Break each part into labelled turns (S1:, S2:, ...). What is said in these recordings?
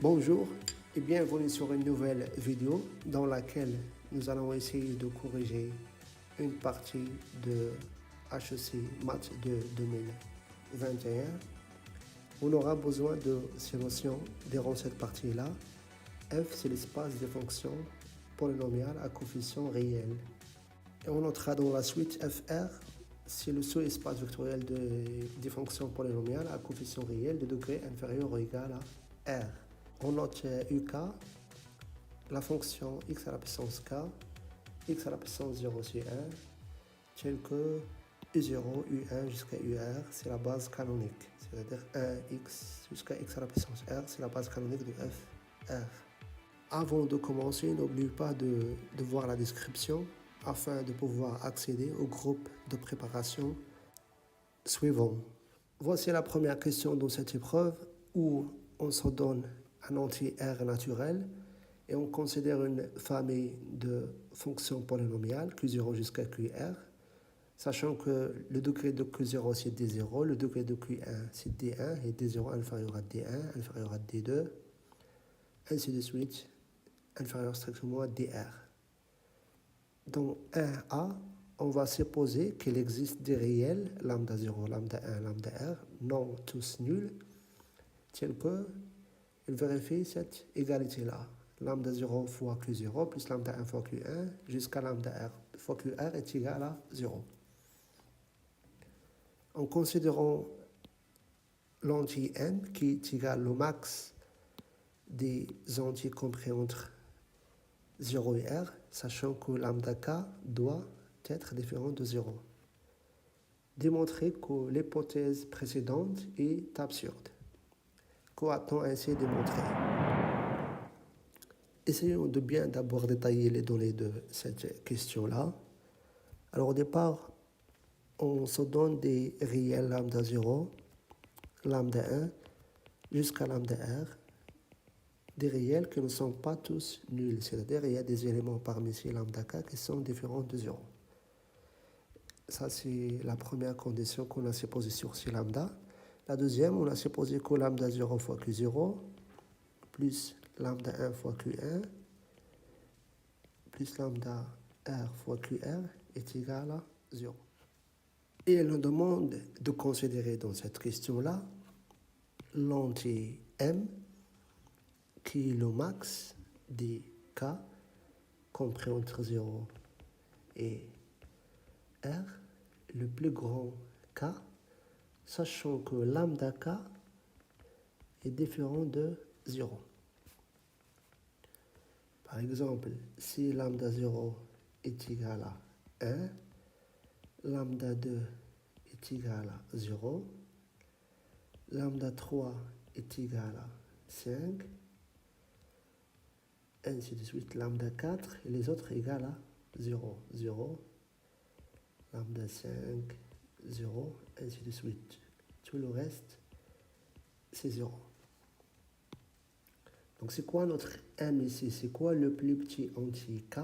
S1: Bonjour et bienvenue sur une nouvelle vidéo dans laquelle nous allons essayer de corriger une partie de HEC Maths de 2021. On aura besoin de ces notions durant cette partie-là. F, c'est l'espace des fonctions polynomiales à coefficient réel. Et on notera dans la suite FR, c'est le sous-espace vectoriel des fonctions polynomiales à coefficient réel de degré inférieur ou égal à R. On note UK, la fonction x à la puissance k, x à la puissance 0 c'est 1, tel que U0, U1 jusqu'à UR, c'est la base canonique. C'est-à-dire 1x jusqu'à x à la puissance R, c'est la base canonique de FR. Avant de commencer, n'oubliez pas de voir la description afin de pouvoir accéder au groupe de préparation suivant. Voici la première question dans cette épreuve où on se donne un entier R naturel et on considère une famille de fonctions polynomiales Q0 jusqu'à QR, sachant que le degré de Q0 c'est D0, le degré de Q1 c'est D1 et D0 inférieur à D1, inférieur à D2, ainsi de suite, inférieur strictement à DR. Dans 1A, on va supposer qu'il existe des réels, lambda 0, lambda 1, lambda R, non tous nuls, tels que il vérifie cette égalité-là. Lambda 0 fois Q0 plus lambda 1 fois Q1 jusqu'à lambda R fois QR est égal à 0. En considérant l'entier n qui est égal au max des entiers compris entre 0 et R, sachant que lambda k doit être différent de 0. Démontrer que l'hypothèse précédente est absurde. Qu'a-t-on ainsi démontré? Essayons de bien d'abord détailler les données de cette question-là. Alors au départ, on se donne des réels lambda 0, lambda 1, jusqu'à lambda R, des réels qui ne sont pas tous nuls, c'est-à-dire il y a des éléments parmi ces lambda k qui sont différents de 0. Ça, c'est la première condition qu'on a supposée sur ces lambda. La deuxième, on a supposé que lambda 0 fois Q0 plus lambda 1 fois Q1 plus lambda R fois QR est égal à 0. Et elle nous demande de considérer dans cette question-là l'entier M qui est le max des K compris entre 0 et R, le plus grand K, sachant que lambda K est différent de 0. Par exemple, si lambda 0 est égal à 1, lambda 2 est égal à 0, lambda 3 est égal à 5, ainsi de suite, lambda 4 et les autres égales à 0, 0, lambda 5, 0, ainsi de suite. Tout le reste, c'est 0. Donc c'est quoi notre M ici? C'est quoi le plus petit entier K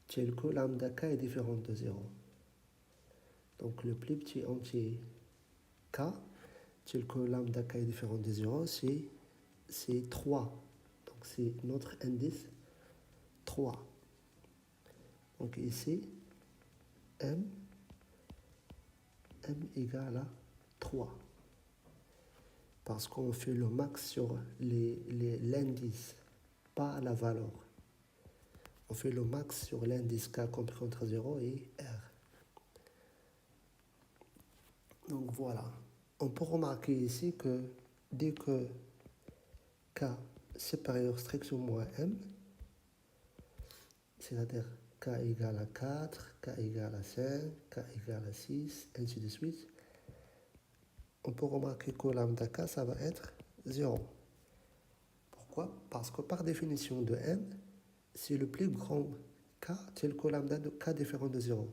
S1: tel que lambda K est différent de 0? Donc le plus petit entier K tel que lambda K est différent de 0, c'est 3. Donc c'est notre indice 3. Donc ici, M égale à 3. Parce qu'on fait le max sur l'indice, pas la valeur. On fait le max sur l'indice K compris entre 0 et R. Donc voilà. On peut remarquer ici que dès que K supérieur strictement à M, c'est-à-dire K égale à 4, K égale à 5, K égale à 6, ainsi de suite, on peut remarquer que lambda K, ça va être 0. Pourquoi? Parce que par définition de M, c'est le plus grand K tel que lambda de K différent de 0.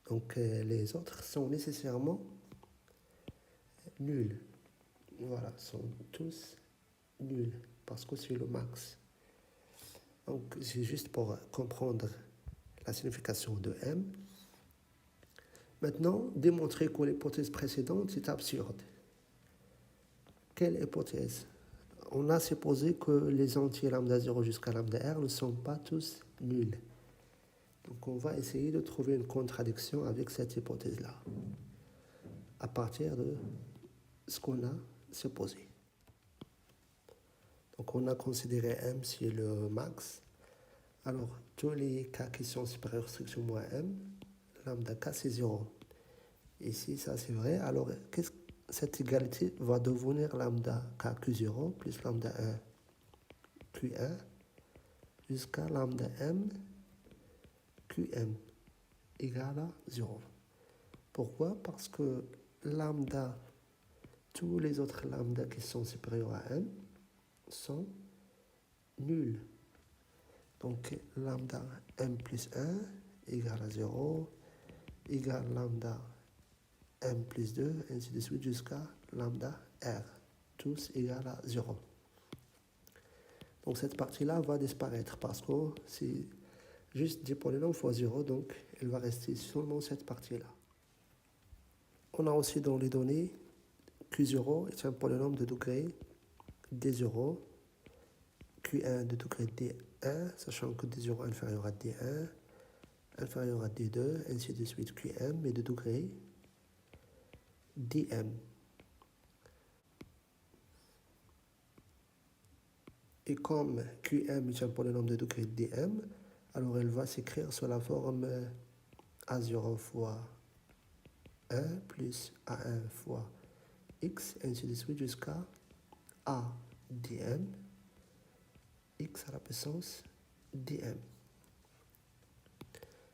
S1: Donc les autres sont nécessairement nuls. Voilà, sont tous nuls parce que c'est le max. Donc c'est juste pour comprendre la signification de M. Maintenant, démontrer que l'hypothèse précédente est absurde. Quelle hypothèse? on a supposé que les entiers lambda 0 jusqu'à lambda r ne sont pas tous nuls. Donc on va essayer de trouver une contradiction avec cette hypothèse-là, à partir de ce qu'on a supposé. Donc on a considéré M c'est le max. Alors tous les cas qui sont supérieurs striction moins M, lambda k c'est 0. Ici ça c'est vrai. Alors cette égalité va devenir lambda k q0 plus lambda 1 q1 jusqu'à lambda m qm égale à 0. Pourquoi? Parce que lambda, tous les autres lambda qui sont supérieurs à m sont nuls. Donc lambda m plus 1 égale à 0, égale lambda m plus 2, ainsi de suite jusqu'à lambda r, tous égale à 0. Donc cette partie-là va disparaître parce que c'est juste des polynômes fois 0, donc il va rester seulement cette partie-là. On a aussi dans les données Q0 est un polynôme de degré D0, Q1 de degré D1, sachant que D0 est inférieur à D1, inférieur à D2, ainsi de suite Qm est de degré Dm. Et comme Qm est un polynôme de degré Dm, alors elle va s'écrire sous la forme A0 fois 1 plus A1 fois x, ainsi de suite jusqu'à A dm, x à la puissance dm.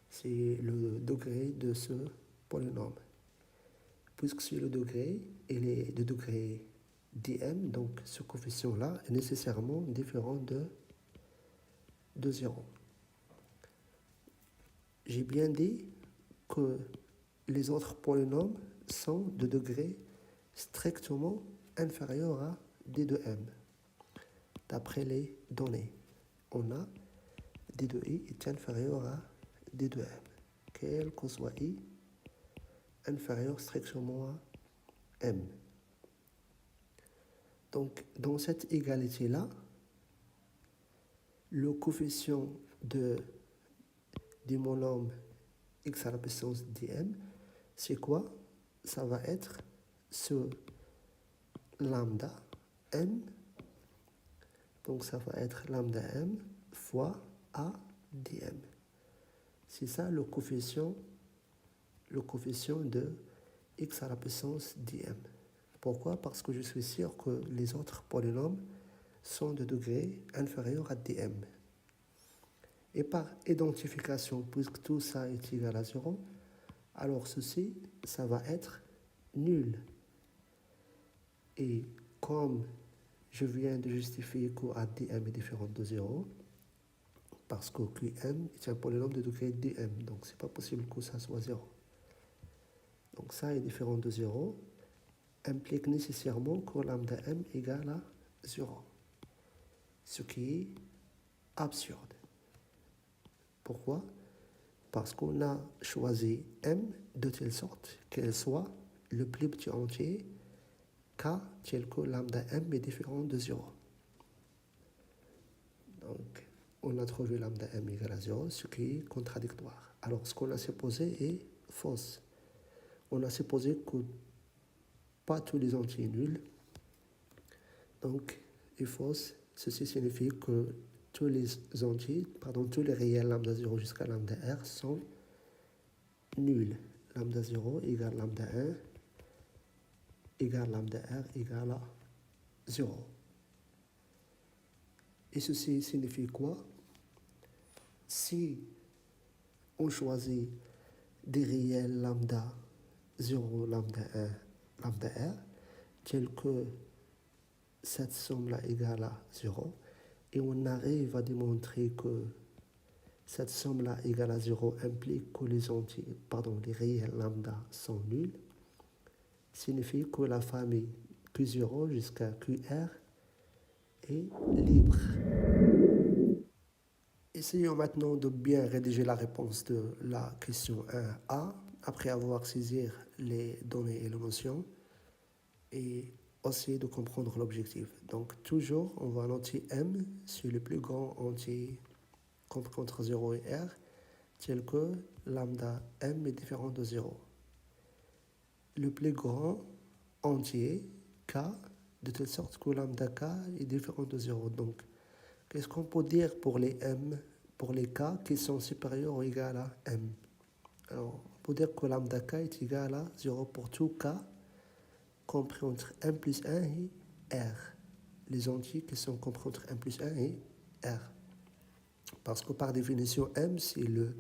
S1: C'est le degré de ce polynôme. Puisque c'est le degré, il est de degré dm, donc ce coefficient-là est nécessairement différent de 0. J'ai bien dit que les autres polynômes sont de degré strictement inférieur à d de m. D'après les données, on a d de i est inférieur à d de m, quel que soit i, inférieur strictement à m. Donc, dans cette égalité-là, le coefficient du monôme x à la puissance dm, c'est quoi? Ça va être ce lambda m, donc ça va être lambda m fois a dm. C'est ça le coefficient de x à la puissance dm. Pourquoi? Parce que je suis sûr que les autres polynômes sont de degré inférieur à dm. Et par identification, puisque tout ça est égal à 0, alors ceci, ça va être nul. Et comme je viens de justifier que ADM est différent de 0, parce que QM est un polynôme de degré dm, donc c'est pas possible que ça soit 0. Donc ça est différent de 0, implique nécessairement que lambda m égale à 0, ce qui est absurde. Pourquoi? Parce qu'on a choisi m de telle sorte qu'elle soit le plus petit entier k tel que lambda m est différent de 0. Donc, on a trouvé lambda m égale à 0, ce qui est contradictoire. Alors, ce qu'on a supposé est fausse. On a supposé que pas tous les entiers nuls, donc, est fausse. Ceci signifie que tous les entiers, tous les réels lambda 0 jusqu'à lambda r sont nuls. Lambda 0 égale lambda 1 égale lambda r égale à 0. Et ceci signifie quoi? Si on choisit des réels lambda 0, lambda 1, lambda r, tel que cette somme-là égale à 0, et on arrive à démontrer que cette somme-là égale à 0 implique que les réels lambda sont nuls, signifie que la famille Q0 jusqu'à QR est libre. Essayons maintenant de bien rédiger la réponse de la question 1A après avoir saisi les données et les notions. Et essayer de comprendre l'objectif. Donc toujours, on va noter m sur le plus grand entier compris entre 0 et r, tel que lambda m est différent de 0. Le plus grand entier k, de telle sorte que lambda k est différent de 0. Donc, qu'est-ce qu'on peut dire pour les m, pour les k qui sont supérieurs ou égaux à m? Alors, on peut dire que lambda k est égal à 0 pour tout k compris entre m plus 1 et r. Les entiers qui sont compris entre m plus 1 et r. Parce que par définition, m, c'est le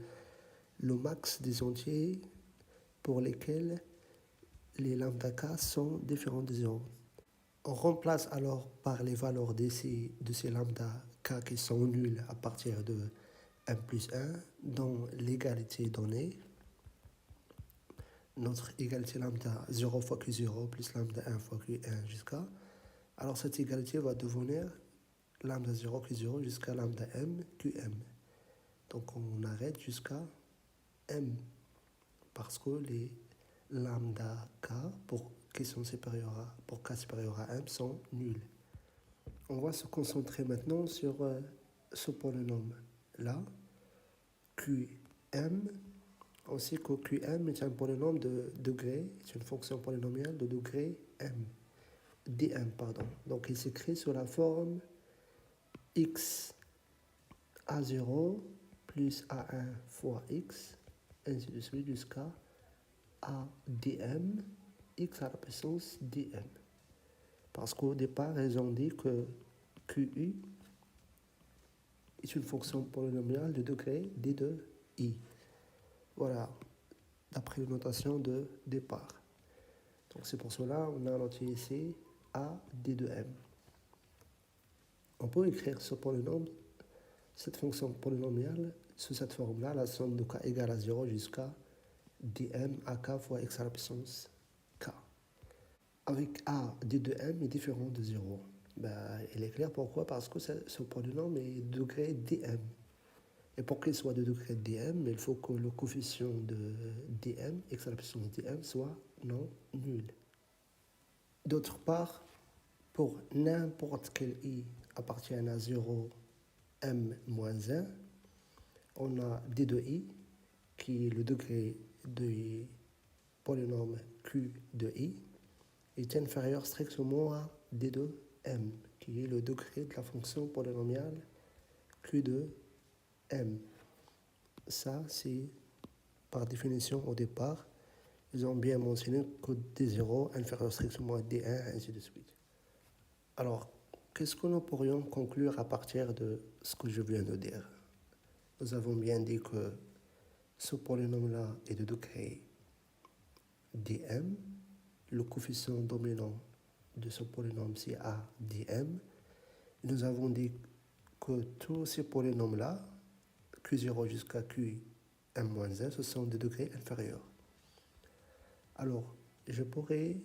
S1: max des entiers pour lesquels les lambda k sont différents de 0. On remplace alors par les valeurs de ces lambda k qui sont nuls à partir de m plus 1 dans l'égalité donnée. Notre égalité lambda 0 fois q0 plus lambda 1 fois q1 jusqu'à. Alors cette égalité va devenir lambda 0 q0 jusqu'à lambda m qm. Donc on arrête jusqu'à m parce que les lambda k pour k supérieur à m sont nuls. On va se concentrer maintenant sur ce polynôme là, qm. On sait que qm est un polynôme de degré, c'est une fonction polynomiale de degré m, dm pardon. Donc il s'écrit sous la forme x a0 plus a1 fois x, ainsi de suite jusqu'à a dm, x à la puissance dm. Parce qu'au départ, ils ont dit que qi est une fonction polynomiale de degré d de i. Voilà, d'après la notation de départ. Donc c'est pour cela qu'on a noté ici a d de m. On peut écrire ce polynôme, cette fonction polynomiale, sous cette forme-là, la somme de k égale à 0 jusqu'à dm ak fois x à la puissance k. Avec a d de m est différent de 0. Il est clair pourquoi? Parce que ce polynôme est de degré dm. Et pour qu'il soit de degré dm, il faut que le coefficient de dm, x à la puissance dm, soit non nul. D'autre part, pour n'importe quel i appartiennent à 0, m moins 1, on a d de i, qui est le degré du polynôme q de i, est inférieur strictement à d de m, qui est le degré de la fonction polynomiale q de m. Ça, c'est par définition au départ. Ils ont bien mentionné que D0 inférieur strictement à D1, ainsi de suite. Alors, qu'est-ce que nous pourrions conclure à partir de ce que je viens de dire? Nous avons bien dit que ce polynôme-là est de degré dm. Le coefficient dominant de ce polynôme, c'est a dm. Nous avons dit que tous ces polynômes-là, q0 jusqu'à qm-1, ce sont des degrés inférieurs. Alors, je pourrais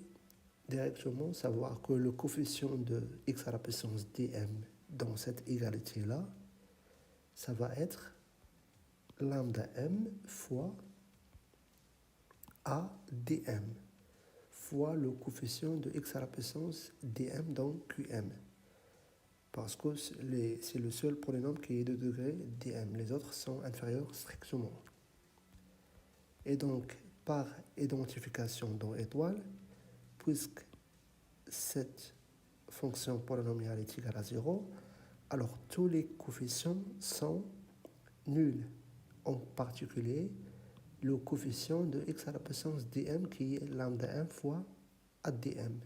S1: directement savoir que le coefficient de x à la puissance dm dans cette égalité-là, ça va être lambda m fois a dm fois le coefficient de x à la puissance dm dans qm. Parce que c'est le seul polynôme qui est de degré dm. Les autres sont inférieurs strictement. Et donc, par identification dans étoile, puisque cette fonction polynomiale est égale à 0, alors tous les coefficients sont nuls. En particulier, le coefficient de x à la puissance dm qui est lambda m fois adm.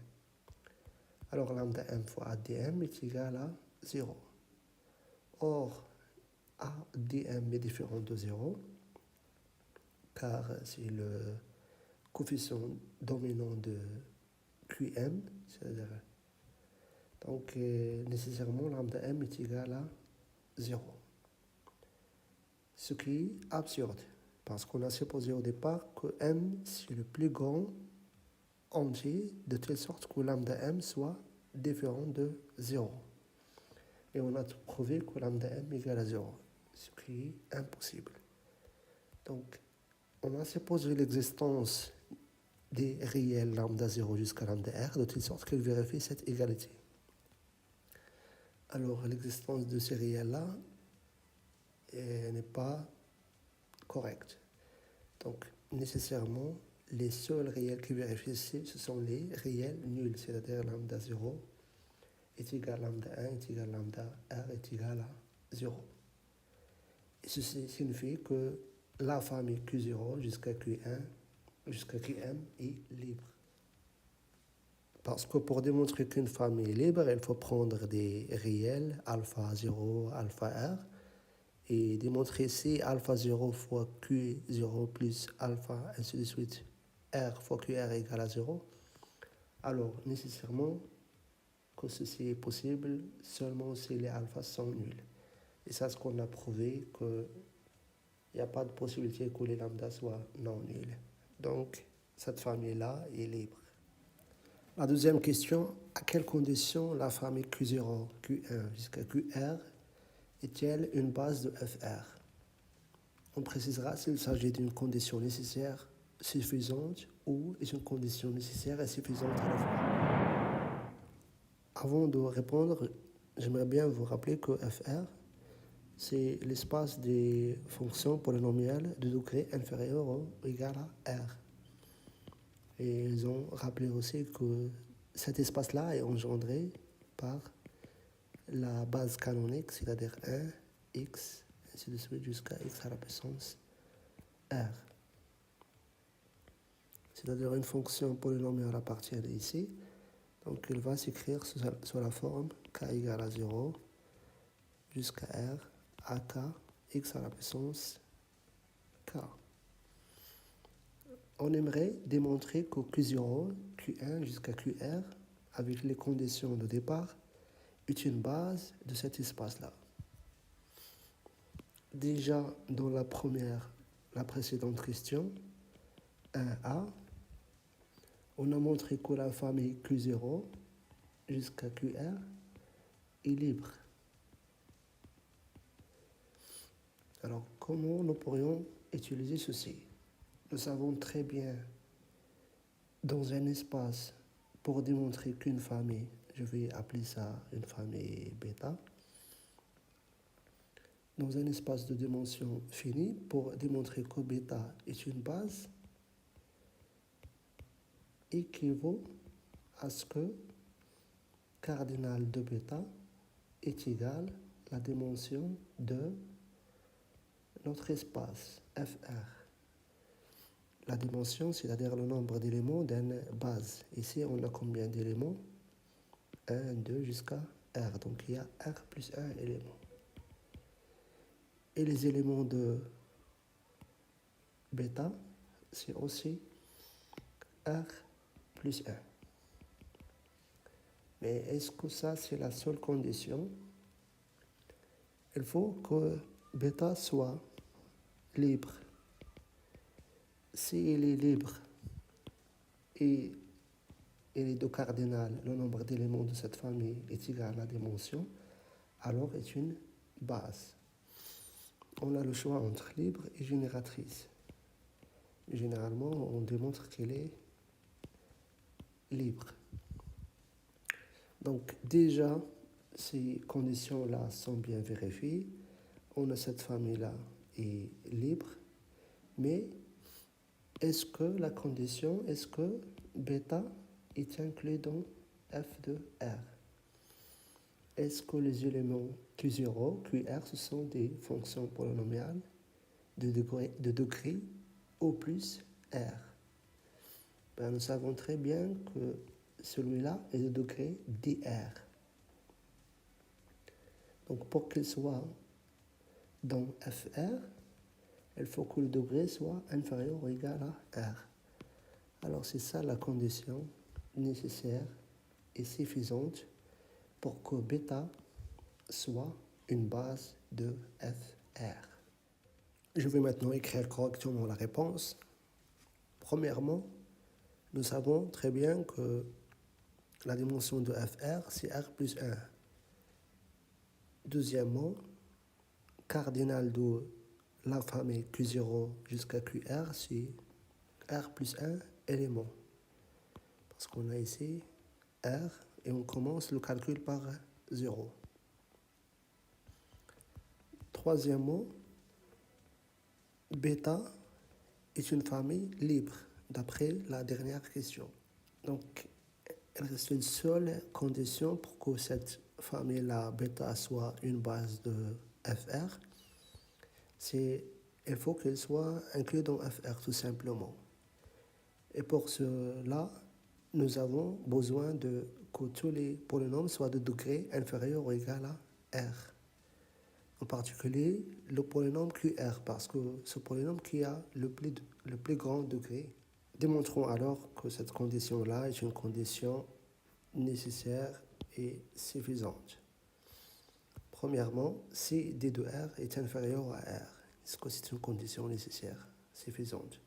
S1: Alors lambda m fois adm est égal à 0. Or, adm est différent de 0, car c'est le coefficient dominant de qm, c'est-à-dire donc nécessairement lambda m est égal à 0. Ce qui est absurde, parce qu'on a supposé au départ que m c'est le plus grand entier, de telle sorte que lambda m soit différent de 0. Et on a prouvé que lambda m est égal à 0, ce qui est impossible. Donc, on a supposé l'existence des réels lambda 0 jusqu'à lambda R, de telle sorte qu'elle vérifie cette égalité. Alors, l'existence de ces réels-là n'est pas correcte. Donc, nécessairement, les seuls réels qui vérifient ici, ce sont les réels nuls, c'est-à-dire lambda 0 est égal à lambda 1 est égal à lambda R est égal à 0. Et ceci signifie que la famille Q0 jusqu'à Qn est libre. Parce que pour démontrer qu'une famille est libre, il faut prendre des réels alpha 0, alpha R, et démontrer si alpha 0 fois Q0 plus alpha, ainsi de suite, R fois QR égale à 0. Alors, nécessairement, que ceci est possible seulement si les alphas sont nuls. Et ça, ce qu'on a prouvé, qu'il n'y a pas de possibilité que les lambdas soient non nuls. Donc, cette famille-là est libre. La deuxième question, à quelles conditions la famille Q0, Q1 jusqu'à QR est-elle une base de FR? On précisera s'il s'agit d'une condition nécessaire suffisante ou est une condition nécessaire et suffisante à la fois. Avant de répondre, j'aimerais bien vous rappeler que FR, c'est l'espace des fonctions polynomiales de degré inférieur ou égal à R. Et ils ont rappelé aussi que cet espace-là est engendré par la base canonique, c'est-à-dire 1, x, ainsi de suite jusqu'à x à la puissance R. C'est-à-dire une fonction polynomiale à partir d'ici. Donc il va s'écrire sous la forme k égale à 0 jusqu'à R à k, x à la puissance k. On aimerait démontrer que Q0, Q1 jusqu'à QR, avec les conditions de départ, est une base de cet espace-là. Déjà, dans la précédente question, 1A, on a montré que la famille Q0 jusqu'à QR est libre. Alors, comment nous pourrions utiliser ceci? Nous savons très bien, dans un espace, pour démontrer qu'une famille, je vais appeler ça une famille bêta, dans un espace de dimension finie, pour démontrer que bêta est une base, équivaut à ce que cardinal de bêta est égal à la dimension de notre espace FR. La dimension, c'est-à-dire le nombre d'éléments d'une base. Ici, on a combien d'éléments? 1, 2 jusqu'à R. Donc, il y a R plus 1 élément. Et les éléments de bêta, c'est aussi R plus 1. Mais est-ce que ça, c'est la seule condition? Il faut que bêta soit libre. S'il est libre et il est de cardinal, le nombre d'éléments de cette famille est égal à la dimension, alors est une base. On a le choix entre libre et génératrice. Généralement, on démontre qu'elle est libre. Donc déjà, ces conditions-là sont bien vérifiées. On a cette famille-là est libre, mais est-ce que bêta est inclus dans f de R? Est-ce que les éléments Q0, QR, ce sont des fonctions polynomiales de degré O plus R? Ben, nous savons très bien que celui-là est de degré dr. Donc pour qu'il soit dans FR, il faut que le degré soit inférieur ou égal à R. Alors c'est ça la condition nécessaire et suffisante pour que bêta soit une base de FR. Je vais maintenant écrire correctement la réponse. Premièrement, nous savons très bien que la dimension de FR, c'est R plus 1. Deuxièmement, cardinal de la famille Q0 jusqu'à QR, c'est R plus 1 élément. Parce qu'on a ici R et on commence le calcul par 0. Troisièmement, bêta est une famille libre, d'après la dernière question. Donc, il reste une seule condition pour que cette famille-là, bêta, soit une base de FR. C'est il faut qu'elle soit inclue dans FR, tout simplement. Et pour cela, nous avons besoin que tous les polynômes soient de degré inférieur ou égal à R. En particulier, le polynôme QR, parce que ce polynôme qui a le plus grand degré. Démontrons alors que cette condition-là est une condition nécessaire et suffisante. Premièrement, si D de R est inférieur à R, est-ce que c'est une condition nécessaire, suffisante?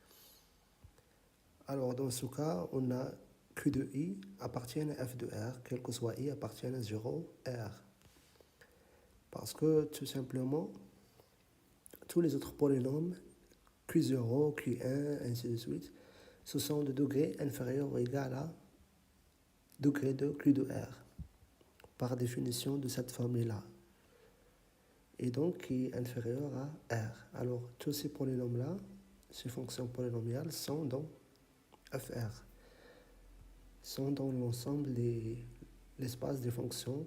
S1: Alors, dans ce cas, on a Q de I appartient à F de R, quel que soit I appartient à 0, R. Parce que, tout simplement, tous les autres polynômes, Q0, Q1, ainsi de suite, ce sont de degrés inférieurs ou égal à degré de Q de R, par définition de cette famille-là. Et donc, qui est inférieur à R. Alors, tous ces polynômes-là, ces fonctions polynomiales, sont dans FR, sont dans l'ensemble de l'espace des fonctions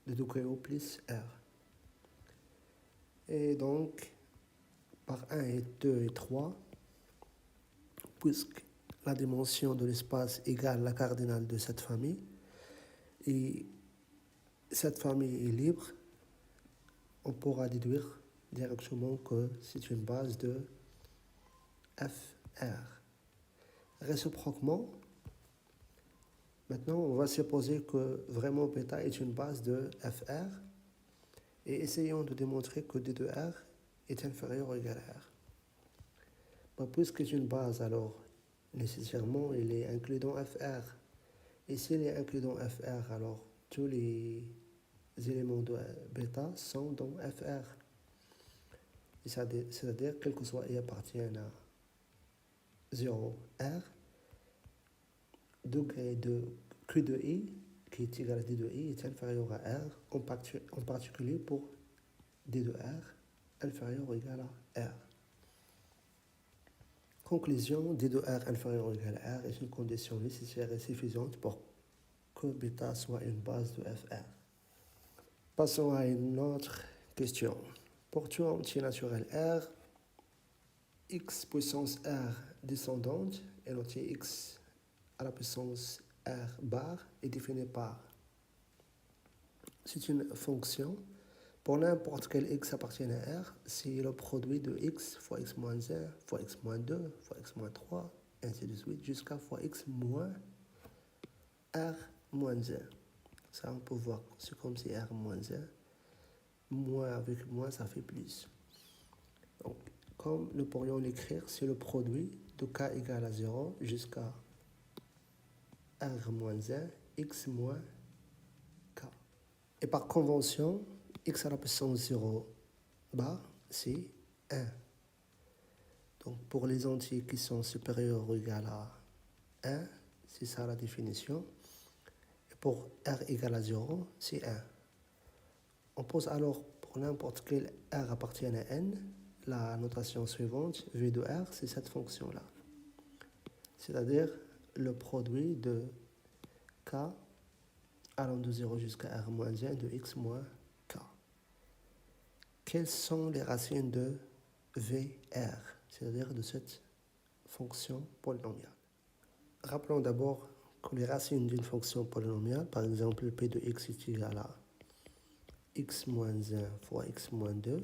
S1: de degré O plus R. Et donc, par 1 et 2 et 3, puisque la dimension de l'espace égale la cardinale de cette famille, et cette famille est libre, on pourra déduire directement que c'est une base de FR. Réciproquement, maintenant, on va supposer que vraiment bêta est une base de FR et essayons de démontrer que D de R est inférieur ou égal à R. Bon, puisque c'est une base, alors nécessairement il est inclus dans FR. Et s'il est inclus dans FR, alors tous les éléments de bêta sont dans FR. C'est-à-dire, quel que soit I appartiennent à 0, R, degré de Q de I, qui est égal à D de I, est inférieur à R, en particulier pour D de R, inférieur ou égal à R. Conclusion, D de R inférieur ou égal à R est une condition nécessaire et suffisante pour que bêta soit une base de FR. Passons à une autre question. Pour tout entier naturel R, x puissance R descendante et l'entier x à la puissance R bar est défini par. C'est une fonction. Pour n'importe quel x appartient à R, c'est le produit de x fois x moins 1, fois x moins 2, fois x moins 3, ainsi de suite, jusqu'à fois x moins R moins 1. Ça, on peut voir, c'est comme si R moins 1, moins avec moins, ça fait plus. Donc, comme nous pourrions l'écrire, c'est le produit de k égale à 0 jusqu'à R moins 1, x moins k. Et par convention, x à la puissance 0 bar, c'est 1. Donc, pour les entiers qui sont supérieurs ou égaux à 1, c'est ça la définition. Et pour R égale à 0, c'est 1. On pose alors pour n'importe quel R appartient à n, la notation suivante, V de R, c'est cette fonction-là. C'est-à-dire le produit de k allant de 0 jusqu'à R moins 1 de x moins k. Quelles sont les racines de VR, c'est-à-dire de cette fonction polynomiale? Rappelons d'abord que les racines d'une fonction polynomiale, par exemple p de x est égal à x moins 1 fois x moins 2,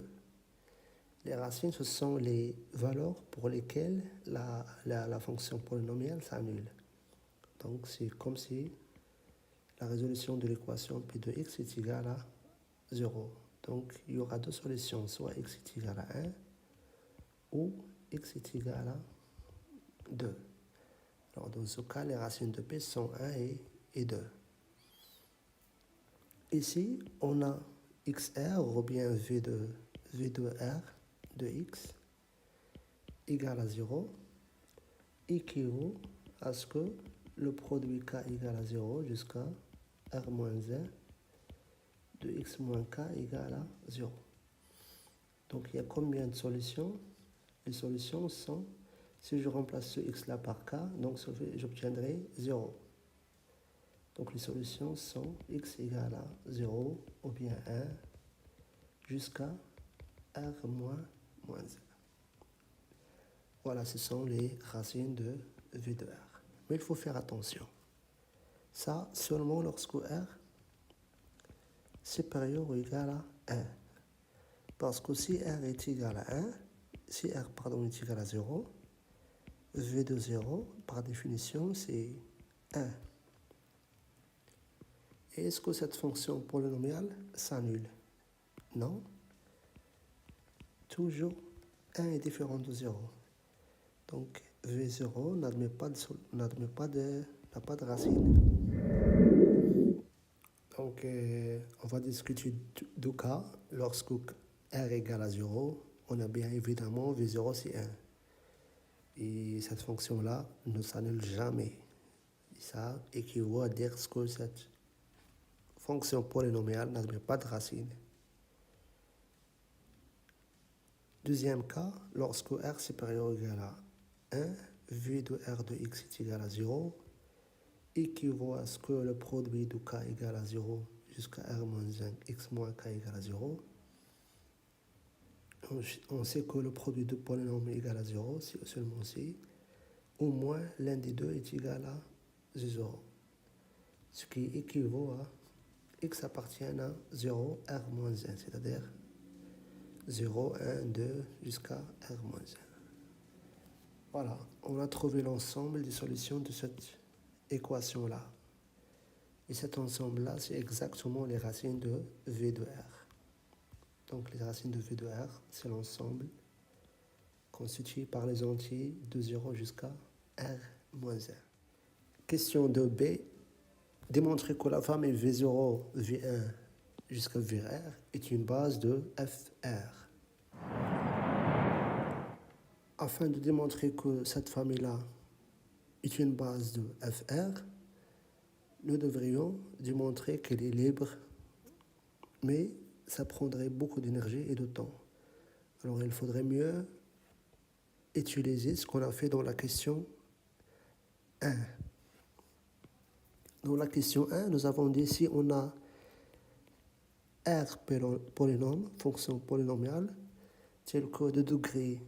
S1: les racines, ce sont les valeurs pour lesquelles la fonction polynomiale s'annule. Donc, c'est comme si la résolution de l'équation p de x est égale à 0. Donc, il y aura deux solutions, soit x est égal à 1 ou x est égal à 2. Alors, dans ce cas, les racines de p sont 1 et 2. Ici, on a xr, ou bien v de r de x égale à 0, équivaut à ce que le produit k égale à 0 jusqu'à r moins 1 de x moins k égale à 0. Donc il y a combien de solutions? Les solutions sont, si je remplace ce x là par k, donc j'obtiendrai 0. Donc les solutions sont x égale à 0 ou bien 1 jusqu'à r moins 1. Voilà, ce sont les racines de v de r. Mais il faut faire attention. Ça seulement lorsque r supérieur ou égal à 1. Parce que si r est égal à 1, si r est égal à 0, v de 0, par définition, c'est 1. Et est-ce que cette fonction polynomiale s'annule? Non. Toujours 1 est différent de 0. Donc v0 n'a pas de racine. Donc on va discuter du cas lorsque r égale à 0, on a bien évidemment v0 c'est 1. Et cette fonction-là ne s'annule jamais. Et ça équivaut à dire que cette fonction polynomiale n'admet pas de racine. Deuxième cas, lorsque r supérieur ou égal à 1, v de r de x est égal à 0, équivaut à ce que le produit de k égale à 0 jusqu'à r moins 1, x moins k égale à 0. On sait que le produit de polynôme est égal à 0, si seulement si au moins l'un des deux est égal à 0. Ce qui équivaut à x appartient à 0, r moins 1, c'est-à-dire 0, 1, 2 jusqu'à r moins 1. Voilà, on a trouvé l'ensemble des solutions de cette équation-là. Et cet ensemble-là, c'est exactement les racines de v de r. Donc les racines de v de r, c'est l'ensemble constitué par les entiers de 0 jusqu'à r moins 1. Question 2b. Démontrer que la famille v0, v1 jusqu'à vr est une base de fr. Afin de démontrer que cette famille-là est une base de fr, nous devrions démontrer qu'elle est libre, mais ça prendrait beaucoup d'énergie et de temps. Alors il faudrait mieux utiliser ce qu'on a fait dans la question 1. Dans la question 1, nous avons dit si on a r polynôme, fonction polynomiale, tel que de degré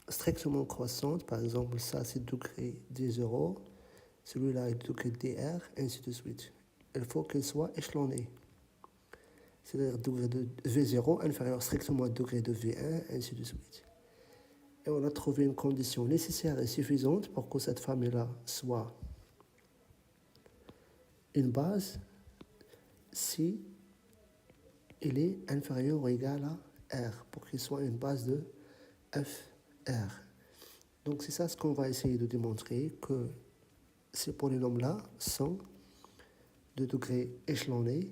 S1: strictement croissante, par exemple ça c'est degré d0, celui-là est degré dr, ainsi de suite. Il faut qu'il soit échelonné. C'est-à-dire degré de v0 inférieur strictement au degré de v1, ainsi de suite. Et on a trouvé une condition nécessaire et suffisante pour que cette famille-là soit une base si il est inférieur ou égal à r, pour qu'il soit une base de fr. Donc c'est ça ce qu'on va essayer de démontrer, que ces polynômes-là sont de degré échelonné.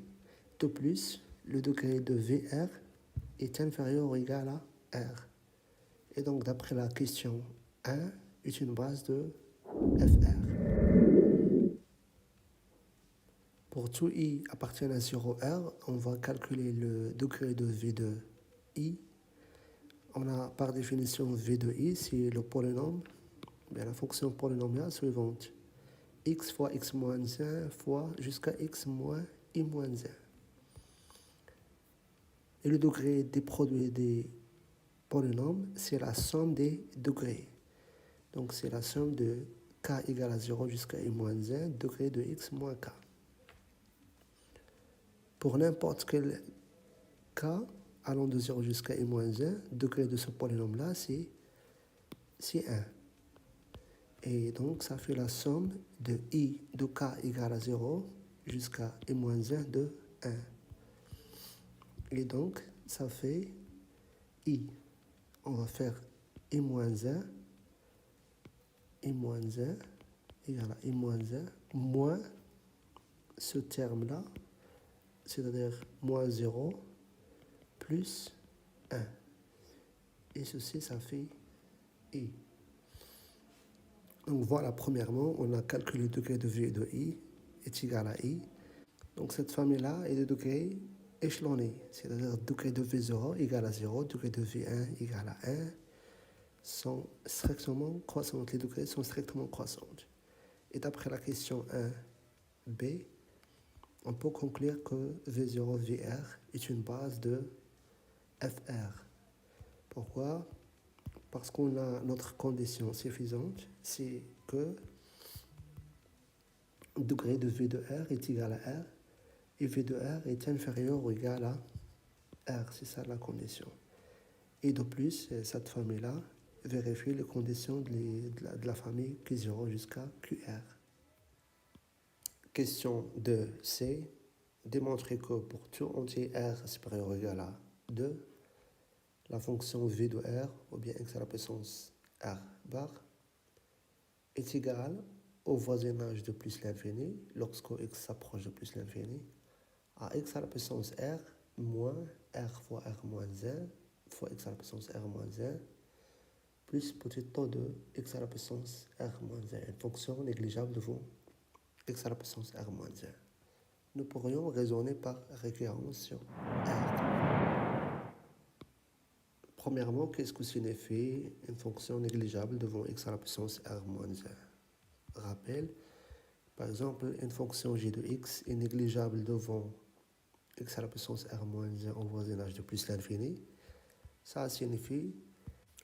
S1: De plus, le degré de vr est inférieur ou égal à r. Et donc d'après la question 1, est une base de fr. Pour tout i appartenant à 0r, on va calculer le degré de v de i. On a par définition v de i, c'est le polynôme, bien, la fonction polynomiale suivante. X fois x moins 1 fois jusqu'à x moins i moins 1. Et le degré des produits des polynômes, c'est la somme des degrés. Donc c'est la somme de k égale à 0 jusqu'à i moins 1, degré de x moins k. Pour n'importe quel k allant de 0 jusqu'à i moins 1, degré de ce polynôme-là, c'est 1. Et donc, ça fait la somme de i de k égale à 0 jusqu'à i moins 1 de 1. Et donc, ça fait i. On va faire i moins 1 égale à i moins 1 moins ce terme-là, c'est-à-dire moins 0 plus 1. Et ceci, ça fait i. Donc voilà, premièrement, on a calculé le degré de v de i est égal à i. Donc cette famille-là est de degré échelonné, c'est-à-dire degré de v0 égale à 0, degré de v1 égale à 1, sont strictement croissantes. Les degrés sont strictement croissants. Et d'après la question 1b, on peut conclure que v0, vr est une base de fr. Pourquoi? Parce qu'on a notre condition suffisante, c'est que le degré de v de r est égal à r et v de r est inférieur ou égal à r, c'est ça la condition. Et de plus, cette famille-là vérifie les conditions de la famille Q0 jusqu'à QR. Question 2c. Démontrer que pour tout entier r supérieur ou égal à 2, la fonction v de r, ou bien x à la puissance r bar, est égale au voisinage de plus l'infini, lorsque x s'approche de plus l'infini, à x à la puissance r moins r fois r moins 1 fois x à la puissance r moins 1 plus petit taux de x à la puissance r moins 1, une fonction négligeable devant x à la puissance r moins 1. Nous pourrions raisonner par récurrence sur r. Premièrement, qu'est-ce que signifie une fonction négligeable devant x à la puissance r moins 1? Rappel, par exemple, une fonction g de x est négligeable devant x à la puissance r moins 1 au voisinage de plus l'infini. Ça signifie,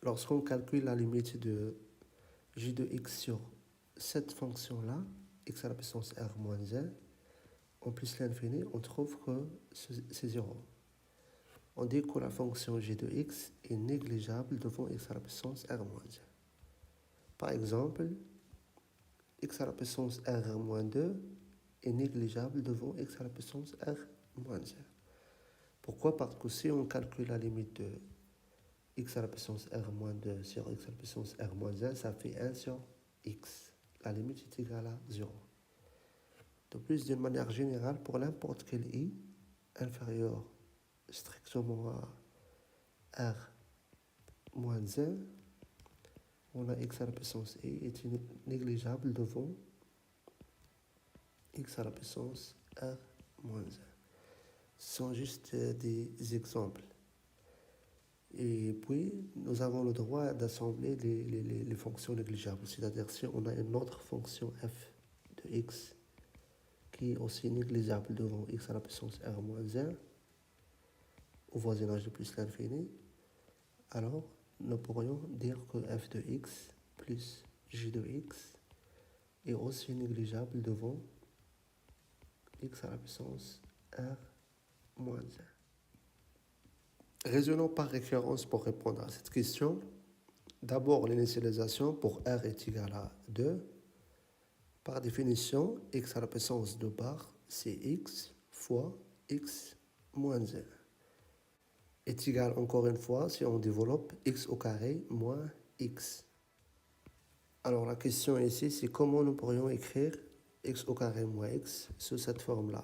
S1: lorsqu'on calcule la limite de g de x sur cette fonction-là, x à la puissance r moins 1, en plus l'infini, on trouve que c'est 0. On dit que la fonction g de x est négligeable devant x à la puissance r moins 1. Par exemple, x à la puissance r moins 2 est négligeable devant x à la puissance r moins 1. Pourquoi? Parce que si on calcule la limite de x à la puissance r moins 2 sur x à la puissance r moins 1, ça fait 1 sur x. La limite est égale à 0. De plus, d'une manière générale, pour n'importe quel i inférieur strictement à r moins 1, on a x à la puissance i est négligeable devant x à la puissance r moins 1. Ce sont juste des exemples. Et puis, nous avons le droit d'assembler les fonctions négligeables. C'est-à-dire, si on a une autre fonction f de x qui est aussi négligeable devant x à la puissance r moins 1, au voisinage de plus l'infini, alors nous pourrions dire que f de x plus g de x est aussi négligeable devant x à la puissance r moins 1. Raisonnons par référence pour répondre à cette question. D'abord, l'initialisation pour r est égal à 2. Par définition, x à la puissance 2 bar, c'est x fois x moins 1. Est égal, encore une fois, si on développe, x au carré moins x. Alors la question ici, c'est comment nous pourrions écrire x au carré moins x sous cette forme-là.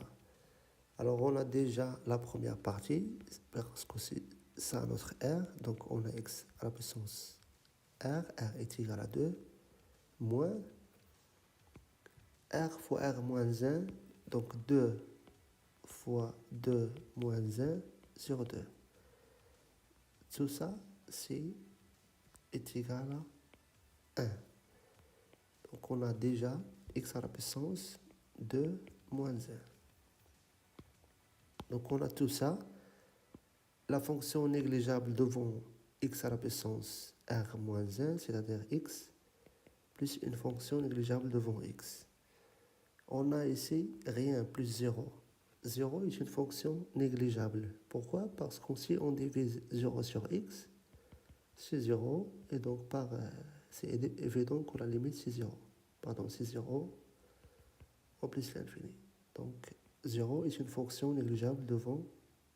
S1: Alors on a déjà la première partie, parce que c'est ça notre r, donc on a x à la puissance r est égal à 2, moins r fois r moins 1, donc 2 fois 2 moins 1 sur 2. Tout ça, est égal à 1. Donc on a déjà x à la puissance 2 moins 1. Donc on a tout ça. La fonction négligeable devant x à la puissance r moins 1, c'est-à-dire x, plus une fonction négligeable devant x. On a ici rien plus 0. 0 est une fonction négligeable. Pourquoi? Parce que si on divise 0 sur x, c'est 0, et donc c'est évident que la limite c'est 0. Pardon, c'est 0 en plus l'infini. Donc 0 est une fonction négligeable devant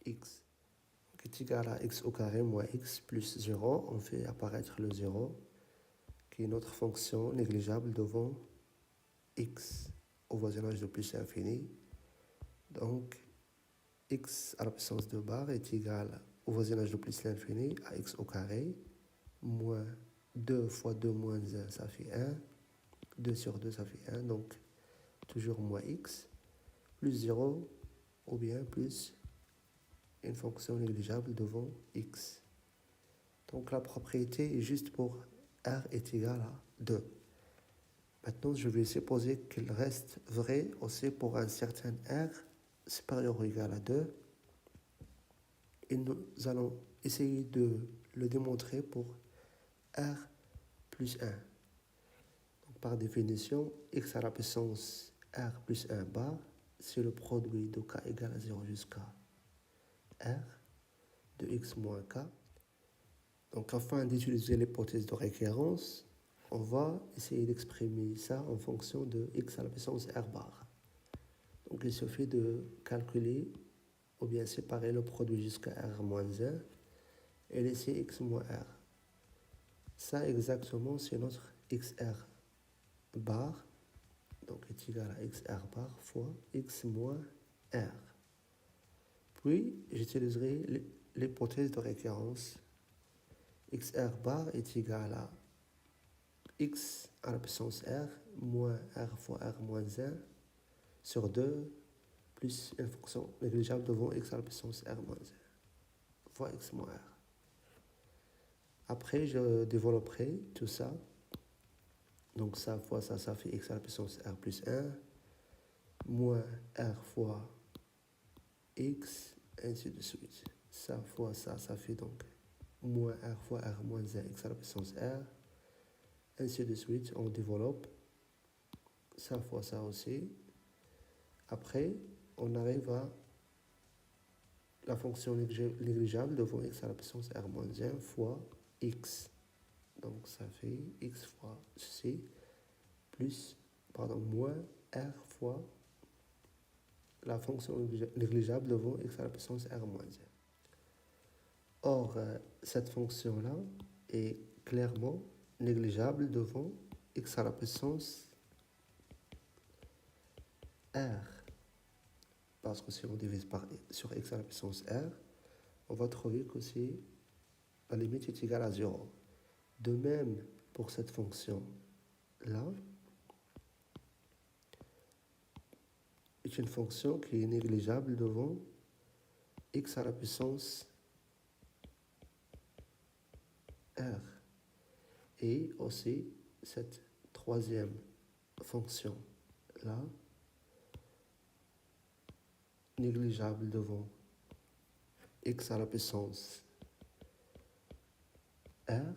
S1: x. Donc est égal à x au carré moins x plus 0. On fait apparaître le 0, qui est notre fonction négligeable devant x au voisinage de plus l'infini. Donc x à la puissance 2 bar est égal au voisinage de plus l'infini à x au carré moins 2 fois 2 moins 1, ça fait 1, 2 sur 2, ça fait 1. Donc, toujours moins x, plus 0, ou bien plus une fonction négligeable devant x. Donc, la propriété est juste pour r est égal à 2. Maintenant, je vais supposer qu'il reste vrai aussi pour un certain r supérieur ou égal à 2. Et nous allons essayer de le démontrer pour r plus 1. Donc, par définition, x à la puissance r plus 1 bar, c'est le produit de k égale à 0 jusqu'à r de x moins k. Donc, afin d'utiliser l'hypothèse de récurrence, on va essayer d'exprimer ça en fonction de x à la puissance r bar. Donc, il suffit de calculer ou bien séparer le produit jusqu'à r moins 1 et laisser x moins r. Ça, exactement, c'est notre xr bar, donc est égal à xr bar fois x moins r. Puis, j'utiliserai l'hypothèse de récurrence. Xr bar est égal à x à la puissance r moins r fois r moins 1 sur 2 plus une fonction négligeable devant x à la puissance r moins 1 fois x moins r. Après, je développerai tout ça. Donc ça fois ça, ça fait x à la puissance r plus 1 moins r fois x, ainsi de suite. Ça fois ça, ça fait donc moins r fois r moins 1 x à la puissance r, ainsi de suite. On développe ça fois ça aussi. Après, on arrive à la fonction négligeable devant x à la puissance r moins 1 fois x. Donc ça fait x fois c plus, pardon, moins r fois la fonction négligeable devant x à la puissance r moins 1. Or, cette fonction-là est clairement négligeable devant x à la puissance r. Parce que si on divise sur x à la puissance r, on va trouver que la limite est égale à 0. De même, pour cette fonction-là, est une fonction qui est négligeable devant x à la puissance r. Et aussi, cette troisième fonction-là, négligeable devant x à la puissance r,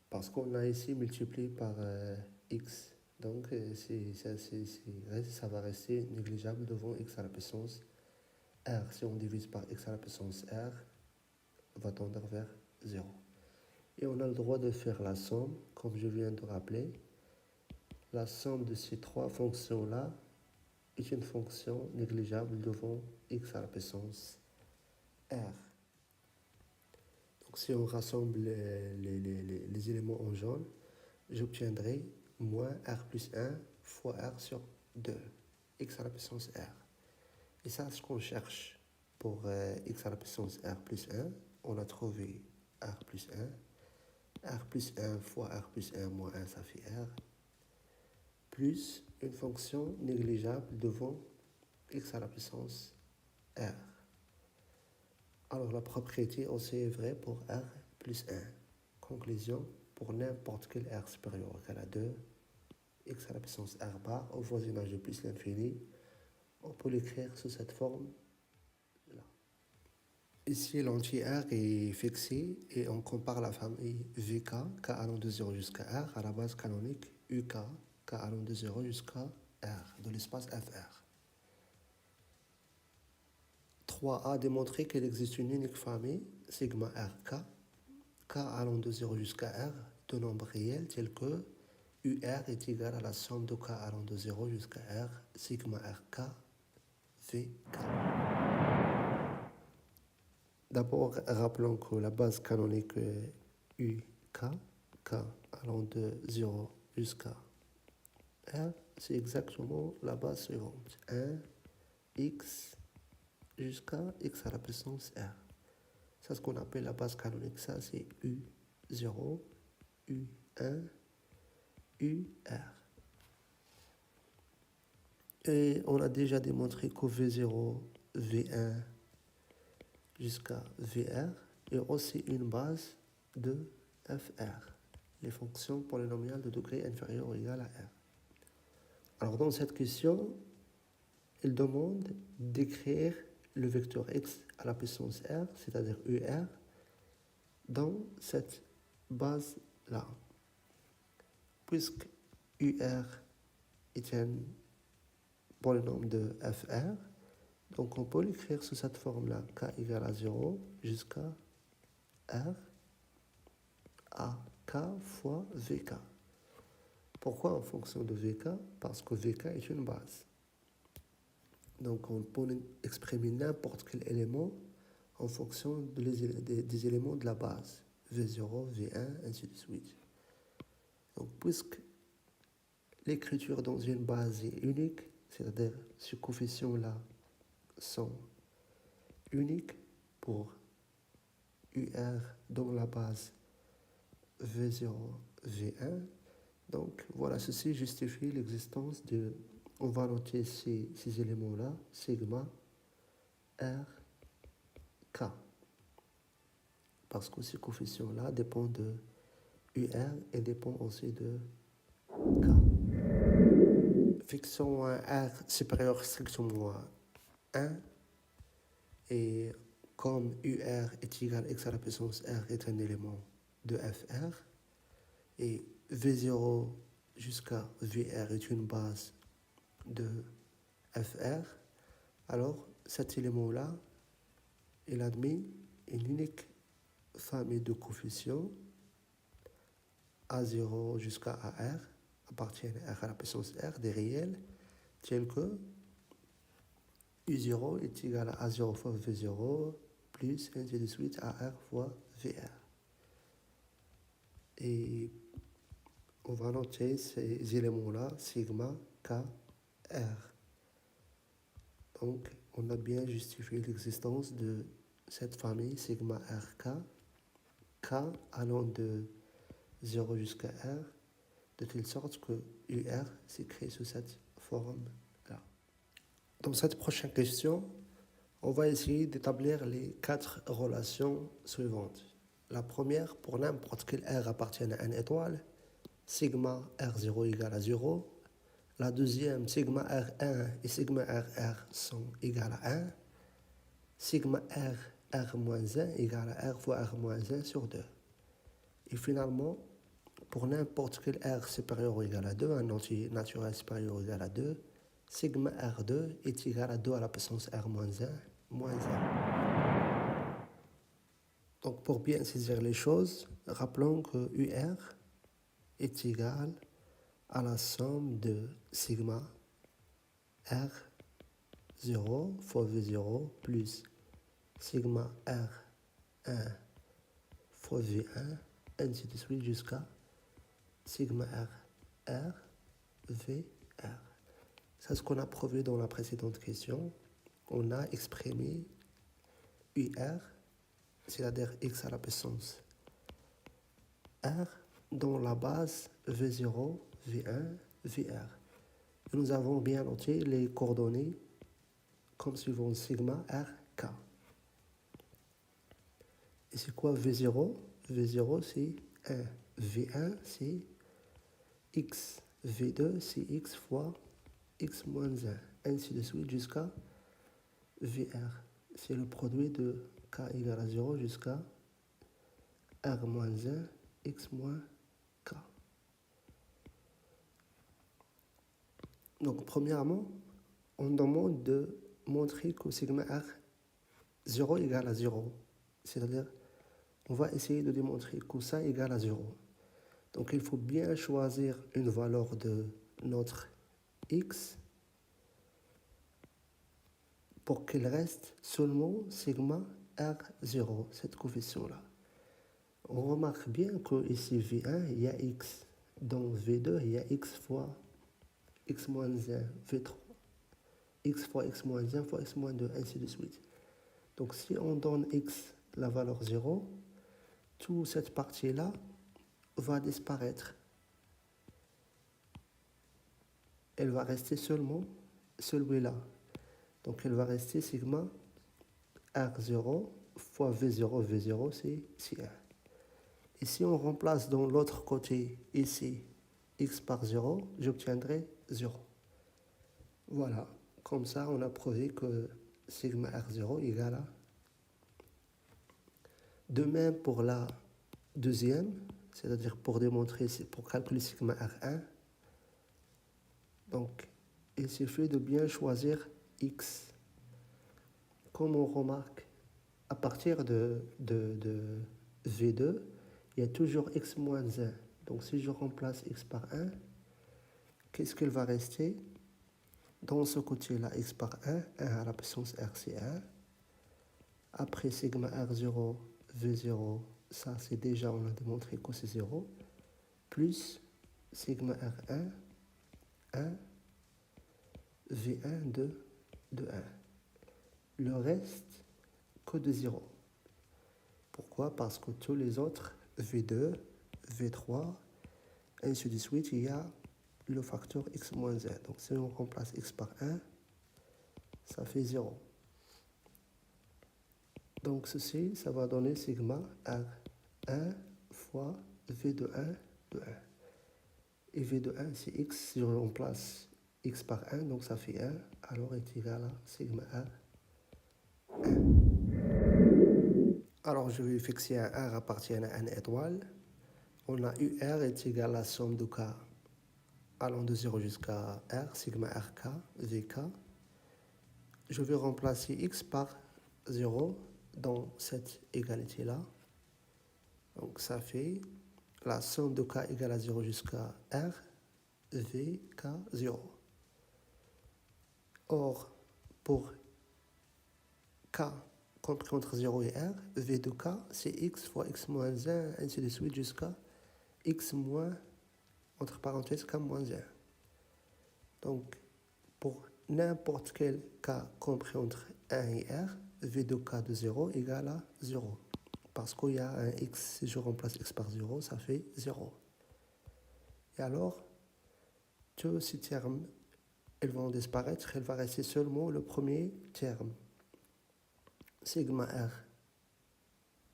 S1: parce qu'on a ici multiplié par x. Donc, ça va rester négligeable devant x à la puissance r. Si on divise par x à la puissance r, on va tendre vers 0. Et on a le droit de faire la somme, comme je viens de rappeler. La somme de ces trois fonctions-là est une fonction négligeable devant x à la puissance r. Donc, si on rassemble les éléments en jaune, j'obtiendrai moins r plus 1 fois r sur 2, x à la puissance r. Et ça, c'est ce qu'on cherche pour x à la puissance r plus 1. On a trouvé r plus 1. R plus 1 fois r plus 1 moins 1, ça fait r. Plus une fonction négligeable devant x à la puissance r. Alors, la propriété aussi est vraie pour r plus 1. Conclusion, pour n'importe quel r supérieur ou égal à 2, x à la puissance r bar au voisinage de plus l'infini, on peut l'écrire sous cette forme-là. Ici, l'anti-R est fixé et on compare la famille VK, K allant de 0 jusqu'à R, à la base canonique UK, K allant de 0 jusqu'à R, de l'espace FR. 3a démontré qu'il existe une unique famille, sigma RK, K allant de 0 jusqu'à R, de nombres réels tels que UR est égal à la somme de K allant de 0 jusqu'à R, sigma RK, VK. D'abord, rappelons que la base canonique UK, K allant de 0 jusqu'à R, c'est exactement la base suivante. 1, X jusqu'à X à la puissance R. C'est ce qu'on appelle la base canonique. Ça, c'est U0, U1, UR. Et on a déjà démontré que V0, V1 jusqu'à VR est aussi une base de FR, les fonctions polynomiales de degré inférieur ou égal à R. Alors dans cette question, il demande d'écrire le vecteur x à la puissance r, c'est-à-dire UR, dans cette base-là. Puisque UR est un polynôme de FR, donc on peut l'écrire sous cette forme-là, k égale à 0 jusqu'à R à k fois VK. Pourquoi en fonction de VK? Parce que VK est une base. Donc on peut exprimer n'importe quel élément en fonction des éléments de la base. V0, V1, ainsi de suite. Donc puisque l'écriture dans une base est unique, c'est-à-dire ces coefficients-là sont uniques pour UR dans la base V0, V1. Donc voilà, ceci justifie l'existence de... On va noter ces éléments-là, sigma, R, K. Parce que ces coefficients-là dépendent de UR et dépendent aussi de K. Fixons un R supérieur strictement à 1. Et comme UR est égal à x à la puissance R est un élément de FR, et V0 jusqu'à VR est une base de FR, alors cet élément-là, il admet une unique famille de coefficients A0 jusqu'à AR appartiennent à R à la puissance R des réels tels que U0 est égal à A0 fois V0 plus ainsi de suite AR fois VR. Et on va noter ces éléments-là, sigma, K, R. Donc, on a bien justifié l'existence de cette famille sigma RK, K allant de 0 jusqu'à R, de telle sorte que UR s'écrit sous cette forme-là. Dans cette prochaine question, on va essayer d'établir les 4 relations suivantes. La première, pour n'importe quel R appartiennent à une étoile, sigma R0 égale à 0. La deuxième, sigma R1 et sigma RR sont égales à 1. Sigma R, R-1 égale à R fois R-1 sur 2. Et finalement, pour n'importe quel R supérieur ou égal à 2, un entier naturel supérieur ou égal à 2, sigma R2 est égal à 2 à la puissance R-1 moins 1. Donc pour bien saisir les choses, rappelons que UR est égal à la somme de sigma R0 fois V0 plus sigma R1 fois V1, ainsi de suite jusqu'à sigma R VR. C'est ce qu'on a prouvé dans la précédente question. On a exprimé UR, c'est-à-dire x à la puissance R, dans la base V0, V1, VR. Et nous avons bien noté les coordonnées comme suivant sigma RK. Et c'est quoi V0? V0 c'est 1. V1 c'est x. V2 c'est x fois x moins 1. Ainsi de suite jusqu'à VR. C'est le produit de k égale à 0 jusqu'à r moins 1, x moins k. Donc premièrement, on demande de montrer que sigma r 0 égale à 0. C'est-à-dire, on va essayer de démontrer que ça égale à 0. Donc il faut bien choisir une valeur de notre x pour qu'il reste seulement sigma R0, cette coefficient-là. On remarque bien que ici V1, il y a x. Dans V2, il y a x fois x moins 1, V3, x fois x moins 1 fois x moins 2, ainsi de suite. Donc si on donne x la valeur 0, toute cette partie-là va disparaître. elle va rester seulement celui-là. Donc elle va rester sigma R0 fois V0, V0 c'est 1. Et si on remplace dans l'autre côté ici x par 0, j'obtiendrai 0. Voilà, comme ça on a prouvé que sigma R0 égale à. De même pour la deuxième, c'est-à-dire pour démontrer, pour calculer sigma R1, donc il suffit de bien choisir x. Comme on remarque, à partir de V2, il y a toujours x moins 1. Donc si je remplace x par 1, qu'est-ce qu'il va rester? Dans ce côté-là, x par 1, 1 à la puissance r, c'est 1. Après sigma R0, V0, ça c'est déjà, on a démontré que c'est 0. Plus sigma R1, 1, V1 de 1. Le reste, que de 0. Pourquoi? Parce que tous les autres, V2, V3, ainsi de suite, il y a le facteur x moins 1. Donc si on remplace x par 1, ça fait 0. Donc ceci, ça va donner sigma R1 fois V de 1 de 1. Et V de 1, c'est x. Si on remplace x par 1, donc ça fait 1, alors est égal à sigma R 1. Alors je vais fixer un R appartiennent à une étoile. On a UR est égal à la somme de K allant de 0 jusqu'à R, sigma RK, VK. Je vais remplacer X par 0 dans cette égalité-là. Donc ça fait la somme de K égale à 0 jusqu'à R, VK 0. Or, pour K compris entre 0 et R, V de K, c'est X fois X moins 1, ainsi de suite jusqu'à X moins, entre parenthèses, K moins 1. Donc, pour n'importe quel K compris entre 1 et R, V de K de 0 égale à 0. Parce qu'il y a un X, si je remplace X par 0, ça fait 0. Et alors, tous ces termes, ils vont disparaître, il va rester seulement le premier terme. Sigma R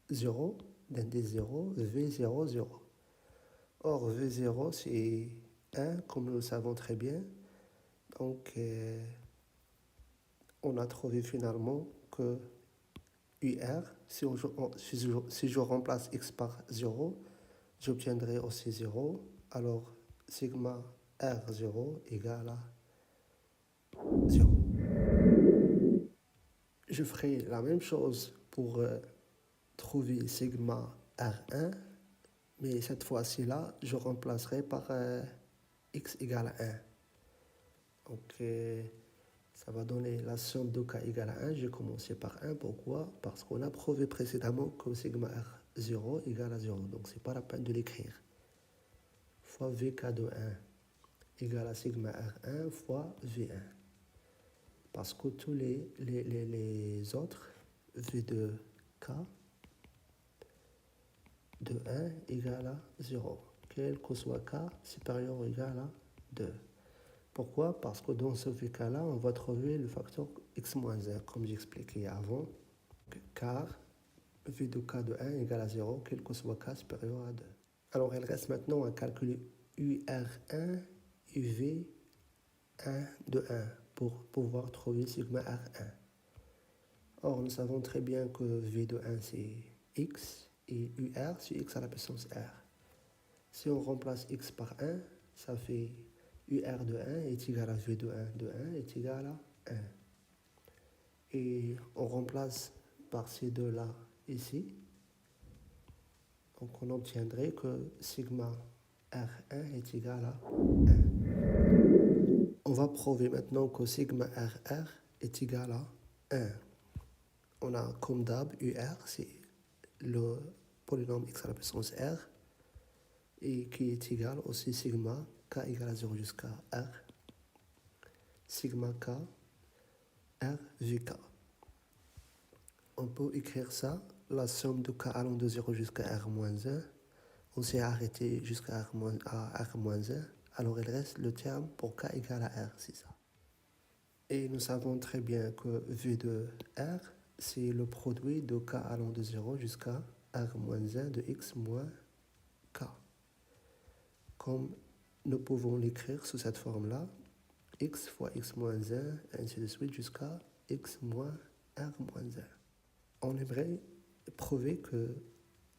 S1: 0, d'un des 0, V0, 0. Or, V0, c'est 1, comme nous le savons très bien. Donc, on a trouvé finalement que UR, si je remplace X par 0, j'obtiendrai aussi 0. Alors, sigma R0 égale à 0. Je ferai la même chose pour trouver sigma R1, mais cette fois-ci là, je remplacerai par x égale à 1. Donc, ça va donner la somme de k égale à 1. J'ai commencé par 1. Pourquoi? Parce qu'on a prouvé précédemment que sigma R0 égale à 0. Donc, ce n'est pas la peine de l'écrire. Fois vk de 1 égale à sigma R1 fois V1. Parce que tous les autres, V de K de 1 égale à 0. Quel que soit K supérieur ou égal à 2. Pourquoi? Parce que dans ce VK-là, on va trouver le facteur x-1, comme j'expliquais avant. Car V de K de 1 égale à 0, quel que soit K supérieur à 2. Alors, il reste maintenant à calculer UR1 et V1 de 1 pour pouvoir trouver sigma R1. Or, nous savons très bien que V de 1 c'est x et UR c'est x à la puissance R. Si on remplace x par 1, ça fait UR de 1 est égal à V de 1 est égal à 1. Et on remplace par ces deux-là ici. Donc on obtiendrait que sigma R1 est égal à 1. On va prouver maintenant que sigma RR est égal à 1. On a comme d'hab UR, c'est le polynôme x à la puissance R, et qui est égal aussi sigma k égale à 0 jusqu'à R, sigma k R vk. On peut écrire ça, la somme de k allant de 0 jusqu'à R moins 1, on s'est arrêté jusqu'à R moins 1, Alors il reste le terme pour k égale à r, c'est ça. Et nous savons très bien que V de R, c'est le produit de k allant de 0 jusqu'à R moins 1 de x moins k. Comme nous pouvons l'écrire sous cette forme-là, x fois x moins 1, ainsi de suite, jusqu'à x moins R moins 1. On aimerait prouver que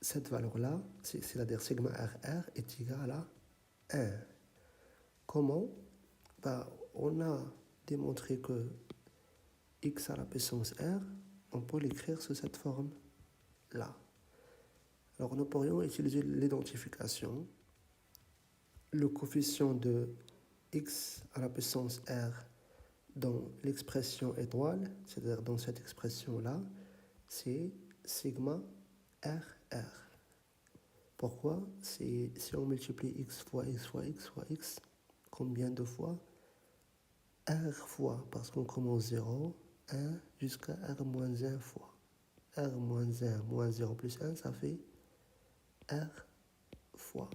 S1: cette valeur-là, c'est-à-dire sigma RR, est égale à 1. Comment? On a démontré que x à la puissance R, on peut l'écrire sous cette forme-là. Alors nous pourrions utiliser l'identification. Le coefficient de x à la puissance R dans l'expression étoile, c'est-à-dire dans cette expression-là, c'est sigma RR. Pourquoi? Si on multiplie x fois x fois x fois x, combien de fois? R fois, parce qu'on commence 0, 1 jusqu'à R moins 1 fois. R moins 1 moins 0 plus 1, ça fait R fois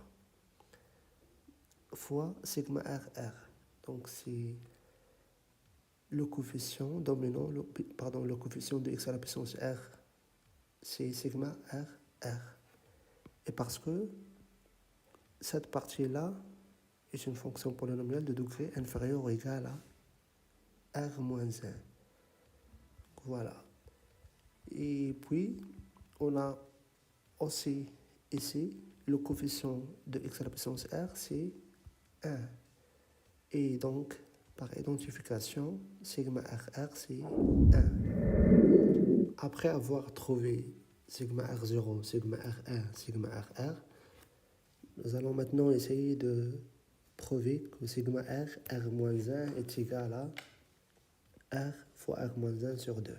S1: sigma RR. Donc c'est le coefficient dominant, le coefficient de x à la puissance R, c'est sigma RR. Et parce que cette partie-là est une fonction polynomiale de degré inférieur ou égal à R moins 1. Voilà. Et puis, on a aussi ici le coefficient de x à la puissance R, c'est 1. Et donc, par identification, sigma RR, c'est 1. Après avoir trouvé sigma R0, sigma R1, sigma RR, nous allons maintenant essayer de prouver que sigma R, R-1 est égal à R fois R-1 sur 2.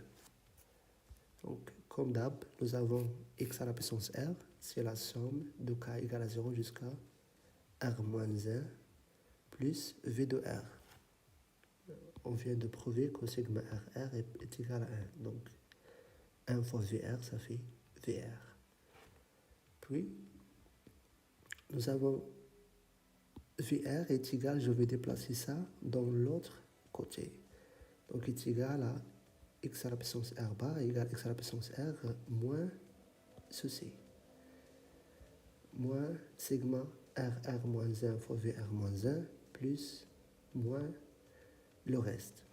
S1: Donc, comme d'hab, nous avons x à la puissance R, c'est la somme de k égale à 0 jusqu'à R-1 plus V de R. On vient de prouver que sigma RR est égal à 1. Donc, 1 fois VR, ça fait VR. Puis, nous avons VR est égal, je vais déplacer ça dans l'autre côté. Donc, est égal à x à la puissance R bar égale x à la puissance R moins ceci. Moins sigma RR moins 1 fois VR moins 1 plus moins le reste.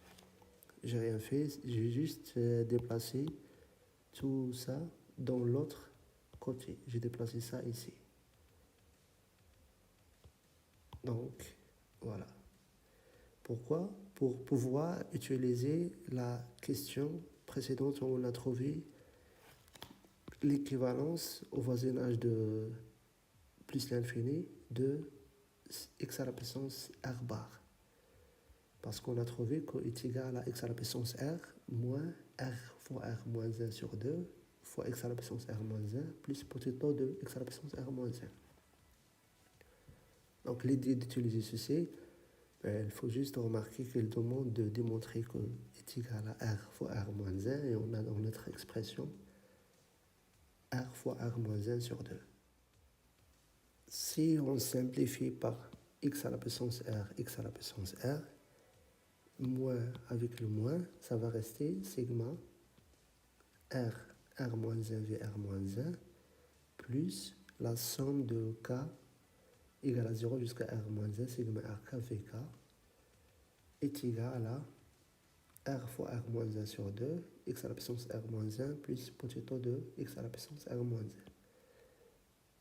S1: J'ai rien fait, j'ai juste déplacé tout ça dans l'autre côté. J'ai déplacé ça ici. Donc, voilà. Pourquoi? Pour pouvoir utiliser la question précédente où on a trouvé l'équivalence au voisinage de plus l'infini de x à la puissance R bar. Parce qu'on a trouvé qu'il est égal à x à la puissance R moins R fois R moins 1 sur 2 fois x à la puissance R moins 1 plus potato de x à la puissance R moins 1. Donc l'idée d'utiliser ceci, il faut juste remarquer qu'il demande de démontrer que est égal à R fois R moins 1 et on a dans notre expression R fois R moins 1 sur 2. Si on simplifie par x à la puissance R, x à la puissance R, moins avec le moins, ça va rester sigma R, R moins 1 VR moins 1, plus la somme de K égale à 0 jusqu'à R moins 1, sigma RK VK, est égal à R fois R moins 1 sur 2, x à la puissance R moins 1, plus potato de x à la puissance R moins 1.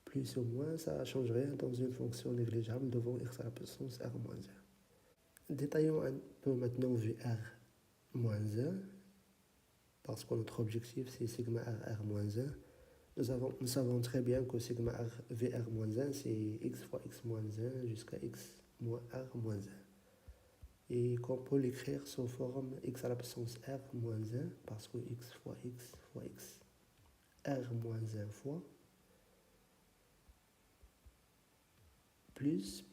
S1: Plus ou moins, ça ne change rien dans une fonction négligeable devant x à la puissance R moins 1. Détaillons un peu maintenant VR moins 1, parce que notre objectif c'est sigma RR moins 1. Nous savons très bien que sigma VR moins 1 c'est x fois x moins 1 jusqu'à x moins R moins 1. Et qu'on peut l'écrire sous forme x à la puissance R moins 1, parce que x fois x fois x, R moins 1 fois, plus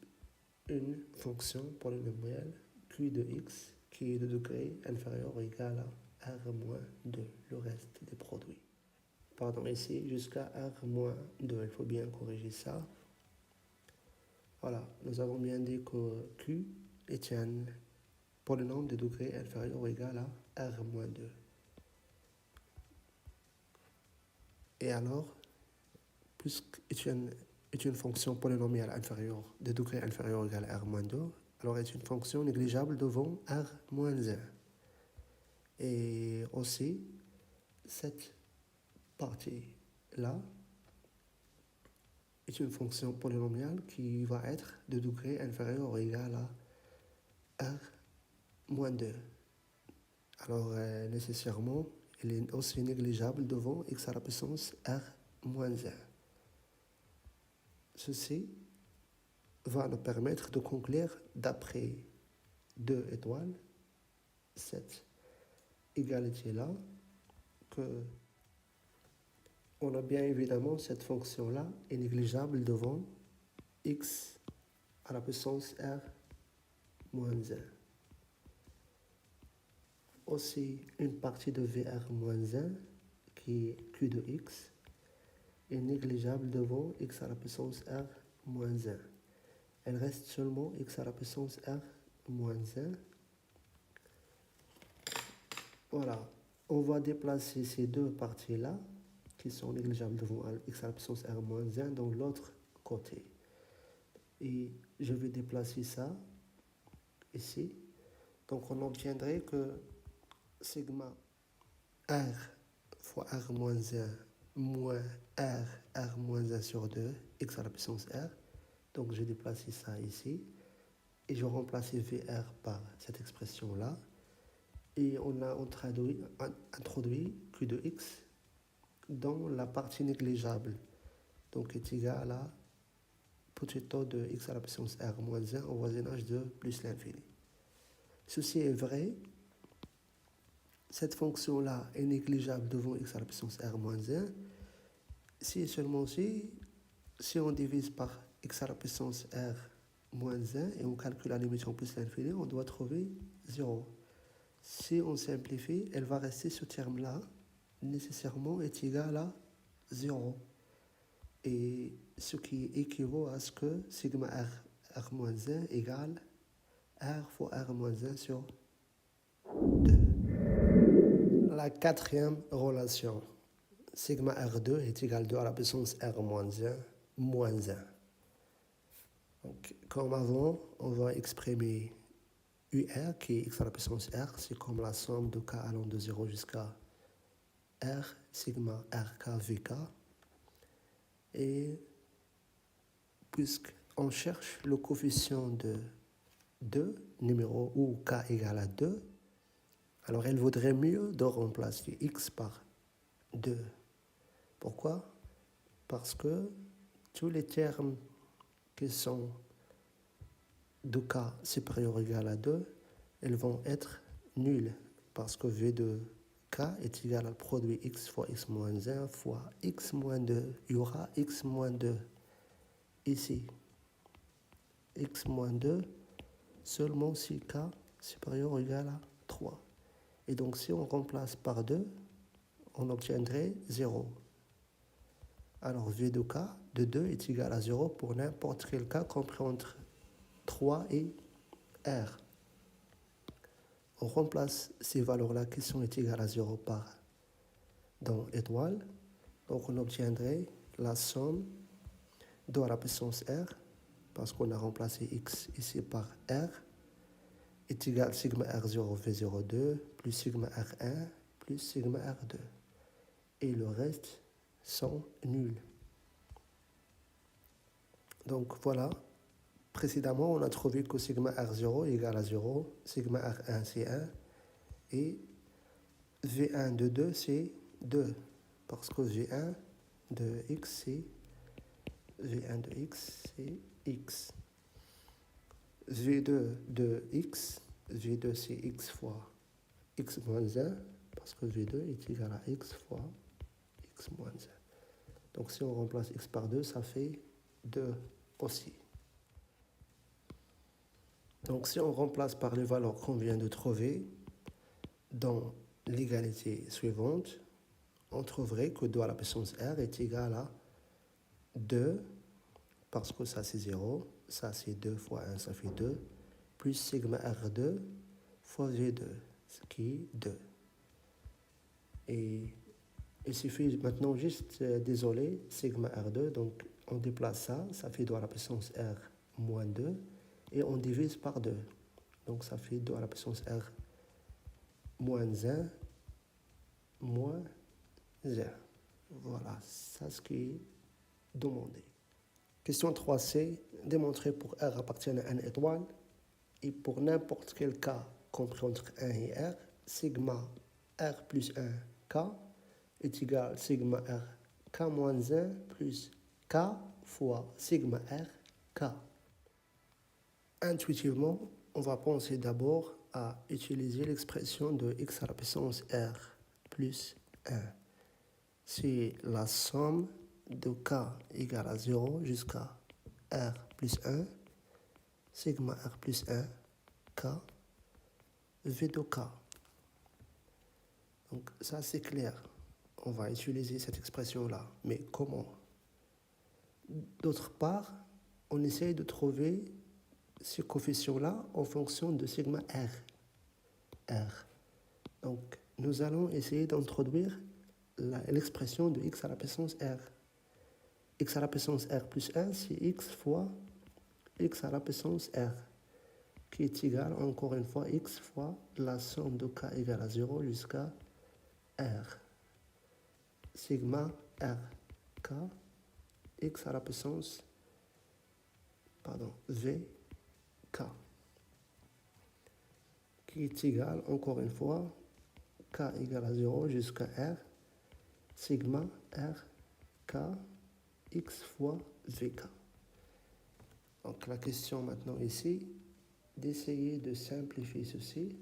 S1: une fonction polynomiale q de x qui est de degré inférieur ou égal à R moins 2, le reste des produits. Pardon, ici jusqu'à R moins 2, il faut bien corriger ça. Voilà, nous avons bien dit que Q est un polynôme de degré inférieur ou égal à R-2. Et alors, puisque est une fonction polynomiale inférieure de degré inférieur ou égal à R-2, alors est une fonction négligeable devant R-1. Et aussi, cette partie-là est une fonction polynomiale qui va être de degré inférieur ou égal à R-2. Alors, nécessairement, il est aussi négligeable devant x à la puissance R-1. Ceci va nous permettre de conclure, d'après 2 étoiles, cette égalité-là, que on a bien évidemment cette fonction-là est négligeable devant x à la puissance R-1. Aussi, une partie de VR-1, qui est Q de x, est négligeable devant x à la puissance R-1. Elle reste seulement x à la puissance R-1. Voilà, on va déplacer ces deux parties-là, qui sont négligeables devant x à la puissance R-1, dans l'autre côté. Et je vais déplacer ça ici. Donc on obtiendrait que sigma R fois R-1 moins R, R-1 sur 2, x à la puissance R. Donc j'ai déplacé ça ici. Et je remplace VR par cette expression-là. Et on a introduit Q de x dans la partie négligeable. Donc est égal à petit taux de x à la puissance R-1 au voisinage de plus l'infini. Ceci est vrai. Cette fonction-là est négligeable devant x à la puissance R-1 si et seulement si on divise par x à la puissance R-1 et on calcule la limite en plus l'infini, on doit trouver 0. Si on simplifie, elle va rester ce terme-là, nécessairement est égal à 0. Et ce qui équivaut à ce que sigma R-1 égale R fois R-1 sur 2. La quatrième relation, sigma R2 est égal à 2 à la puissance R-1 moins 1. Donc, comme avant, on va exprimer UR qui est x à la puissance R, c'est comme la somme de k allant de 0 jusqu'à R, sigma RK VK. Et puisqu'on cherche le coefficient de 2, numéro où k égale à 2, alors il vaudrait mieux de remplacer x par 2. Pourquoi? Parce que tous les termes qui sont de k supérieur ou égal à 2, ils vont être nuls parce que v de k est égal au produit x fois x moins 1 fois x moins 2. Il y aura x moins 2 ici. X moins 2 seulement si k supérieur ou égal à 3. Et donc si on remplace par 2, on obtiendrait 0. Alors v de k de 2 est égal à 0 pour n'importe quel k compris entre 3 et R. On remplace ces valeurs-là qui sont égales à 0 par dans étoile. Donc on obtiendrait la somme de à la puissance R, parce qu'on a remplacé x ici par R, est égal à sigma R0 V02 plus sigma R1 plus sigma R2. Et le reste sont nuls. Donc voilà. Précédemment, on a trouvé que sigma R0 est égal à 0, sigma R1 c'est 1, et V1 de 2 c'est 2, parce que V1 de x c'est x. V2 de x, V2 c'est x fois x moins 1, parce que V2 est égal à x fois x moins 1. Donc si on remplace x par 2, ça fait 2 aussi. Donc si on remplace par les valeurs qu'on vient de trouver, dans l'égalité suivante, on trouverait que 2 à la puissance R est égal à 2, parce que ça c'est 0, ça c'est 2 fois 1, ça fait 2, plus sigma R2 fois V2, ce qui est 2. Et il suffit maintenant juste d'isoler sigma R2, donc on déplace ça, ça fait 2 à la puissance R moins 2, et on divise par 2. Donc ça fait 2 à la puissance R moins 1 moins 1. Voilà, ça ce qui est demandé. Question 3c, démontrer pour R appartient à n étoile et pour n'importe quel cas compris entre 1 et R, sigma R plus 1 K est égal à sigma R K moins 1 plus K fois sigma R K. Intuitivement, on va penser d'abord à utiliser l'expression de x à la puissance R plus 1. C'est la somme de K égale à 0 jusqu'à R plus 1, sigma R plus 1, K, V de K. Donc ça c'est clair. On va utiliser cette expression-là. Mais comment? D'autre part, on essaye de trouver ce coefficient-là en fonction de sigma R. Donc nous allons essayer d'introduire l'expression de x à la puissance R. X à la puissance R plus 1, c'est x fois x à la puissance R, qui est égal, encore une fois, x fois la somme de k égale à 0 jusqu'à R. Sigma R, k, x à la puissance, v, k, qui est égal, encore une fois, k égale à 0 jusqu'à R, sigma R, k, x fois vk. Donc la question maintenant ici, d'essayer de simplifier ceci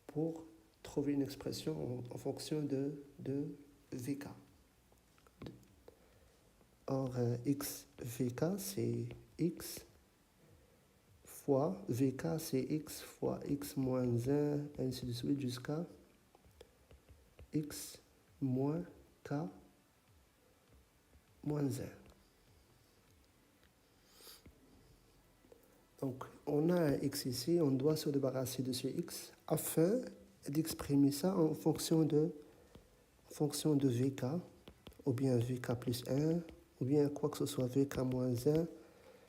S1: pour trouver une expression en fonction de vk. Or, x vk, c'est x fois vk, c'est x fois x moins 1, ainsi de suite, jusqu'à x moins k moins 1. Donc, on a un x ici, on doit se débarrasser de ce x afin d'exprimer ça en fonction de vk, ou bien vk plus 1, ou bien quoi que ce soit vk moins 1,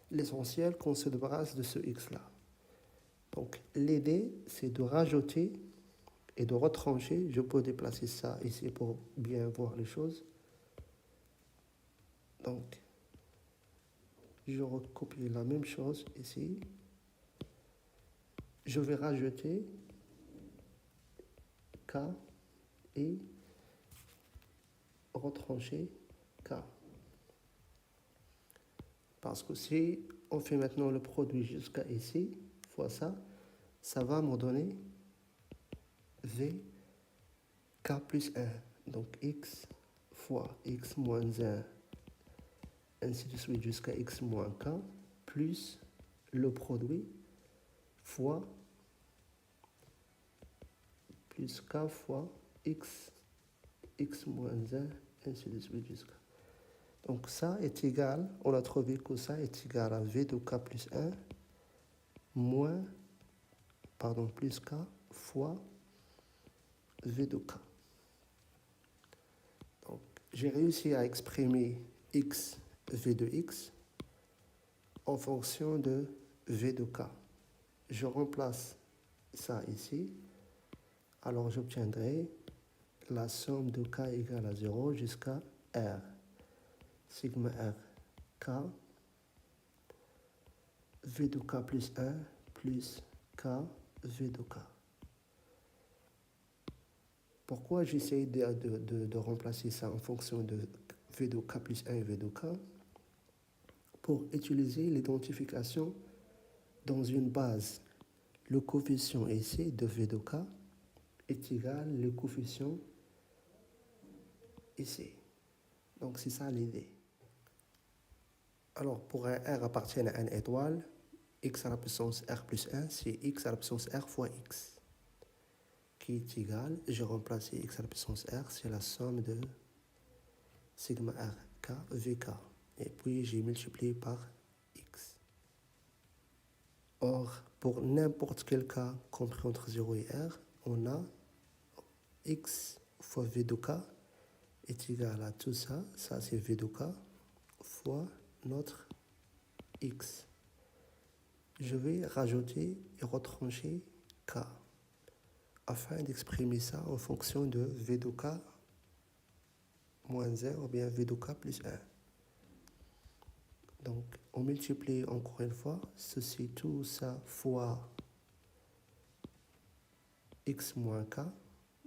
S1: l'essentiel qu'on se débarrasse de ce x-là. Donc, l'idée, c'est de rajouter et de retrancher. Je peux déplacer ça ici pour bien voir les choses. Donc, je recopie la même chose ici. Je vais rajouter K et retrancher K. Parce que si on fait maintenant le produit jusqu'à ici, fois ça, ça va me donner V K plus 1. Donc x fois x moins 1, ainsi de suite jusqu'à x moins k, plus le produit fois plus k fois x moins 1, ainsi de suite jusqu'à. Donc ça est égal, on a trouvé que ça est égal à v de k plus 1 plus k fois v de k. Donc j'ai réussi à exprimer x, v de x en fonction de v de k. Je remplace ça ici, alors j'obtiendrai la somme de k égale à 0 jusqu'à R. Sigma R, k, v de k plus 1 plus k, v de k. Pourquoi j'essaie de remplacer ça en fonction de v de k plus 1 et v de k? Pour utiliser l'identification dans une base. Le coefficient ici de v de k est égal au coefficient ici. Donc c'est ça l'idée. Alors pour un R appartient à n étoile, x à la puissance R plus 1, c'est x à la puissance R fois x, qui est égal, je remplace x à la puissance R, c'est la somme de sigma R, k, vk. Et puis j'ai multiplié par x. Or, pour n'importe quel cas compris entre 0 et R, on a x fois v de k est égal à tout ça, ça c'est v de k, fois notre x. Je vais rajouter et retrancher k afin d'exprimer ça en fonction de v de k moins 1 ou bien v de k plus 1. Donc, on multiplie encore une fois ceci, tout ça fois x moins k,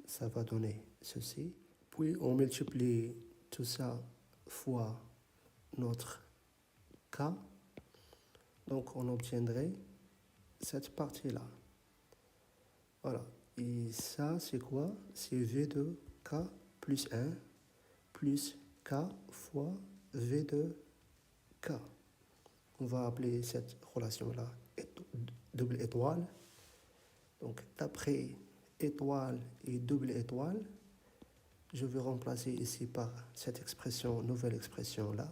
S1: ça va donner ceci. Puis, on multiplie tout ça fois notre k. Donc, on obtiendrait cette partie-là. Voilà. Et ça, c'est quoi? C'est v de k plus 1 plus k fois v de k. On va appeler cette relation-là double étoile. Donc, d'après étoile et double étoile, je vais remplacer ici par cette expression, nouvelle expression-là.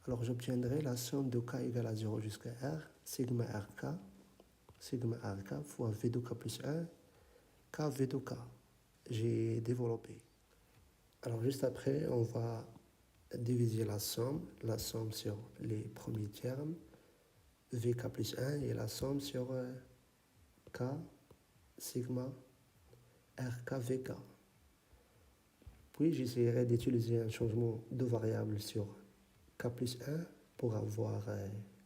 S1: Alors, j'obtiendrai la somme de k égale à 0 jusqu'à r, sigma rk fois v de k plus 1, k v de k. J'ai développé. Alors, juste après, on va diviser la somme sur les premiers termes, vk plus 1, et la somme sur k sigma rk vk. Puis j'essaierai d'utiliser un changement de variable sur k plus 1 pour avoir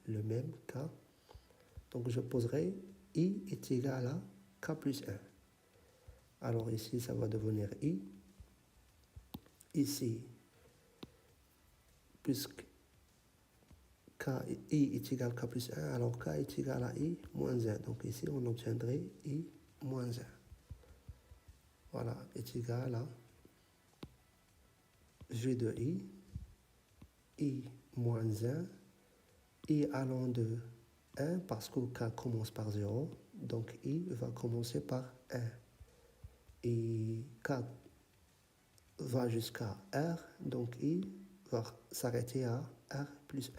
S1: le même k. Donc je poserai i est égal à k plus 1. Alors ici, ça va devenir i. Ici, puisque i est égal à k plus 1, alors k est égal à i moins 1. Donc ici, on obtiendrait i moins 1. Voilà, est égal à v de i moins 1, i allant de 1 parce que k commence par 0, donc i va commencer par 1. Et k va jusqu'à r, donc i va s'arrêter à r plus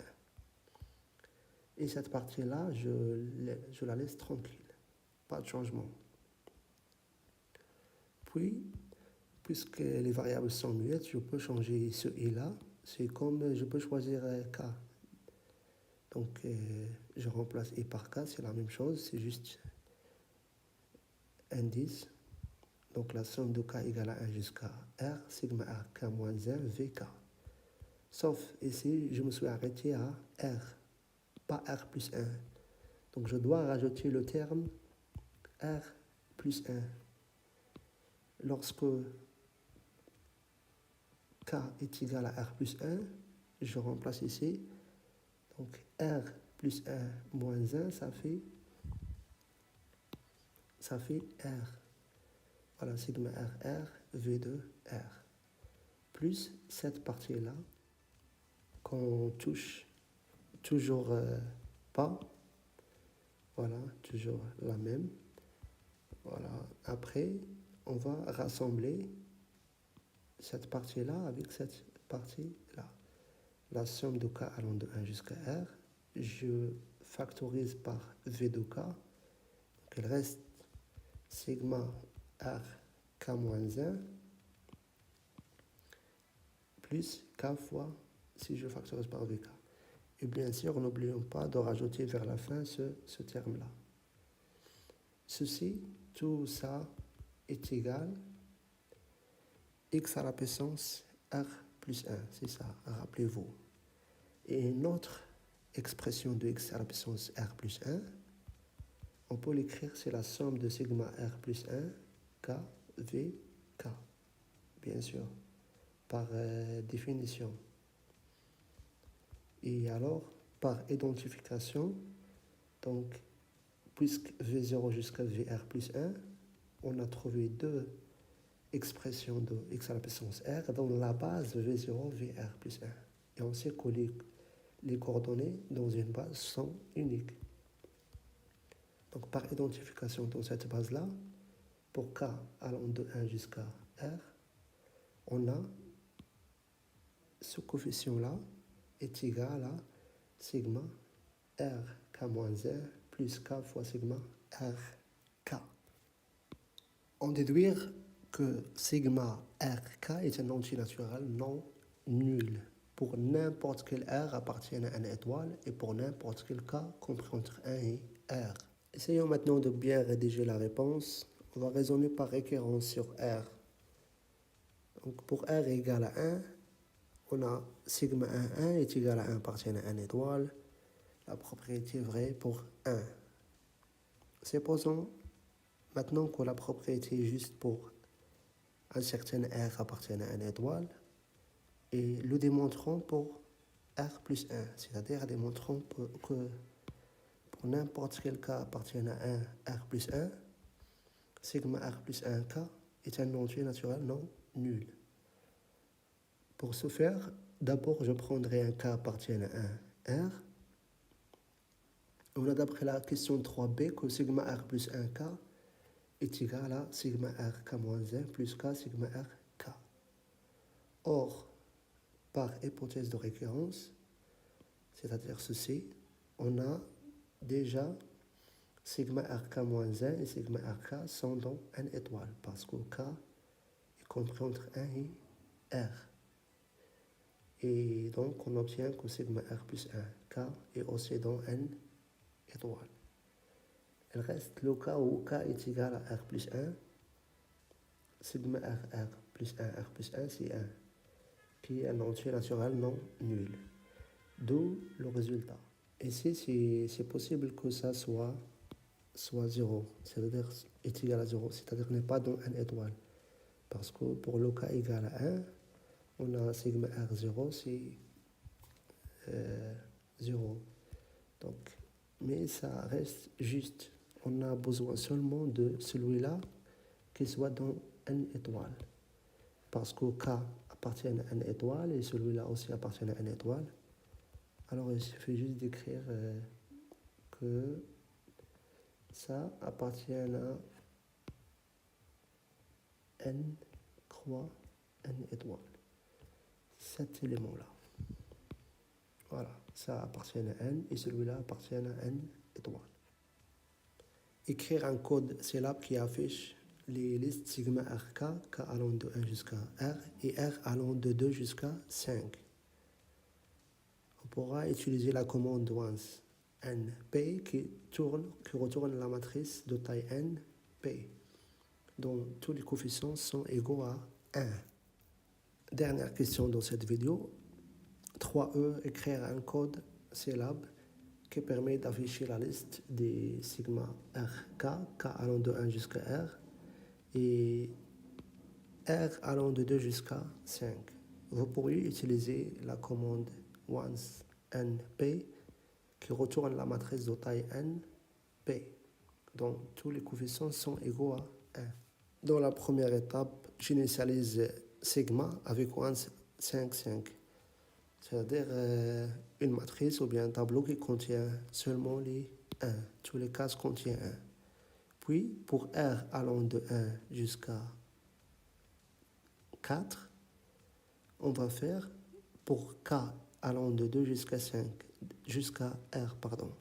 S1: 1. Et cette partie-là, je la laisse tranquille, pas de changement. Puis, puisque les variables sont muettes, je peux changer ce i-là. C'est comme je peux choisir k. Donc, je remplace i par k, c'est la même chose, c'est juste indice. Donc, la somme de k égale à 1 jusqu'à r, sigma rk moins 1, vk. Sauf ici, je me suis arrêté à r, pas r plus 1. Donc, je dois rajouter le terme r plus 1. Lorsque k est égal à r plus 1, je remplace ici. Donc, r plus 1 moins 1, ça fait r. Voilà, sigma r, v de r. Plus cette partie-là, qu'on touche toujours pas. Voilà, toujours la même. Voilà, après, on va rassembler cette partie-là avec cette partie-là. La somme de k allant de 1 jusqu'à r, je factorise par v de k. Donc, il reste sigma r k moins 1 plus k fois, si je factorise par vk. Et bien sûr, n'oublions pas de rajouter vers la fin ce terme-là. Ceci, tout ça est égal x à la puissance r plus 1, c'est ça, rappelez-vous. Et notre expression de x à la puissance r plus 1, on peut l'écrire, c'est la somme de sigma r plus 1, k, v, k, bien sûr, par définition. Et alors, par identification, donc, puisque v0 jusqu'à vr plus 1, on a trouvé deux expressions de x à la puissance r dans la base v0, vr plus 1. Et on sait que les coordonnées dans une base sont uniques. Donc, par identification dans cette base-là, pour k allant de 1 jusqu'à r, on a ce coefficient-là est égal à sigma r k moins 1 plus K fois sigma RK. On déduit que sigma RK est un entier naturel non nul pour n'importe quel R appartiennent à une étoile et pour n'importe quel K compris entre 1 et R. Essayons maintenant de bien rédiger la réponse. On va raisonner par récurrence sur R. Donc pour R égale à 1, on a sigma 1 est égal à 1 appartient à une étoile. La propriété vraie pour 1. Supposons maintenant que la propriété est juste pour un certain R appartient à une étoile et le démontrons pour R plus 1, c'est-à-dire démontrons que pour n'importe quel cas appartient à un R plus 1, sigma R plus 1K est un entier naturel non nul. Pour ce faire, d'abord je prendrai un K appartient à un R. On a d'après la question 3b que sigma R plus 1K est égal à sigma RK moins 1 plus K sigma RK. Or, par hypothèse de récurrence, c'est-à-dire ceci, on a déjà sigma RK moins 1 et sigma RK sont dans une étoile parce que K est compris entre 1 et R. Et donc, on obtient que sigma R plus 1K est aussi dans une étoile. Il reste le cas où K est égal à R plus 1, sigma R plus 1, R plus 1, c'est 1, qui est un entier naturel non nul. D'où le résultat. Ici, c'est possible que ça soit 0, c'est-à-dire est égal à 0, c'est-à-dire n'est pas dans une étoile. Parce que pour le cas égal à 1, on a sigma R0, c'est 0. Donc, mais ça reste juste. On a besoin seulement de celui-là qui soit dans une étoile. Parce que K appartient à une étoile et celui-là aussi appartient à une étoile. Alors il suffit juste d'écrire que ça appartient à n croix n étoile. Cet élément-là. Voilà, ça appartient à n et celui-là appartient à n étoile. Écrire un code syllabe qui affiche les listes sigma RK, K allant de 1 jusqu'à R et R allant de 2 jusqu'à 5. On pourra utiliser la commande once np qui retourne la matrice de taille n p, dont tous les coefficients sont égaux à 1. Dernière question dans cette vidéo. 3e, écrire un code syllabe qui permet d'afficher la liste des sigma RK, K allant de 1 jusqu'à R, et R allant de 2 jusqu'à 5. Vous pourriez utiliser la commande once np qui retourne la matrice de taille n p, dont tous les coefficients sont égaux à 1. Dans la première étape, j'initialise sigma avec once 5, 5. C'est-à-dire une matrice ou bien un tableau qui contient seulement les 1. Tous les cases contiennent 1. Puis, pour R allant de 1 jusqu'à 4, on va faire pour K allant de 2 jusqu'à 5, jusqu'à R, pardon.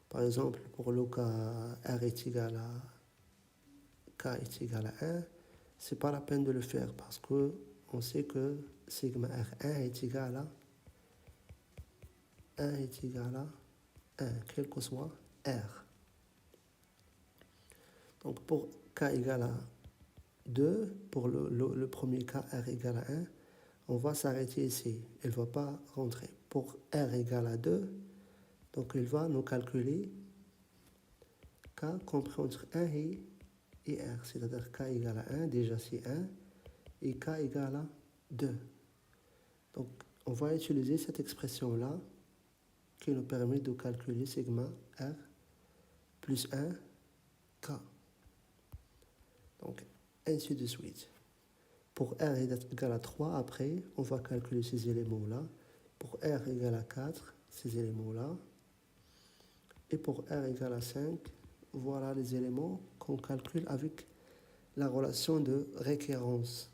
S1: Par exemple, pour le cas R est égal à K est égal à 1, c'est pas la peine de le faire parce que on sait que sigma R1 est égal à 1 est égal à 1, quel que soit R. Donc pour K égale à 2, pour le premier cas R égale à 1, on va s'arrêter ici. Il ne va pas rentrer. Pour R égale à 2, donc il va nous calculer K compris entre 1 et R, c'est-à-dire K égale à 1, déjà c'est 1, et K égale à 2. Donc on va utiliser cette expression-là qui nous permet de calculer sigma R plus 1 K. Donc ainsi de suite. Pour R égale à 3, après, on va calculer ces éléments-là. Pour R égale à 4, ces éléments-là. Et pour R égale à 5, voilà les éléments qu'on calcule avec la relation de récurrence.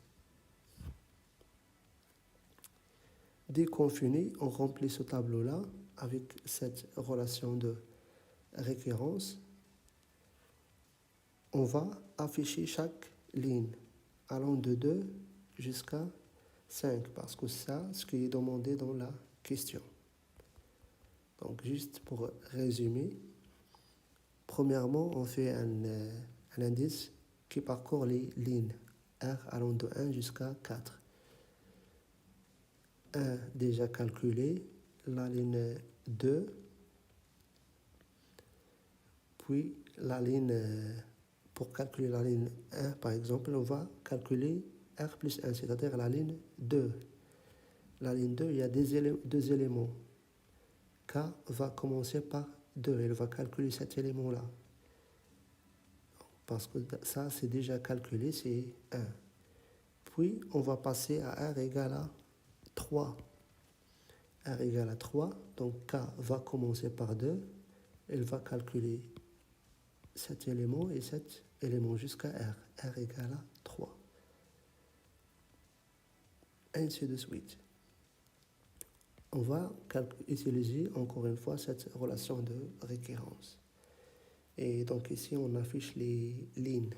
S1: Dès qu'on finit, on remplit ce tableau-là avec cette relation de récurrence, on va afficher chaque ligne allant de 2 jusqu'à 5 parce que c'est ce qui est demandé dans la question. Donc juste pour résumer, premièrement on fait un indice qui parcourt les lignes R allant de 1 jusqu'à 4. 1 déjà calculé, la ligne 2, puis la ligne, pour calculer la ligne 1 par exemple, on va calculer R plus 1, c'est-à-dire la ligne 2. La ligne 2, il y a deux éléments. K va commencer par 2, elle va calculer cet élément-là. Parce que ça, c'est déjà calculé, c'est 1. Puis, on va passer à R égale à 3. R égale à 3, donc K va commencer par 2, elle va calculer cet élément et cet élément jusqu'à R. R égale à 3. Ainsi de suite. On va utiliser encore une fois cette relation de récurrence. Et donc ici, on affiche les lignes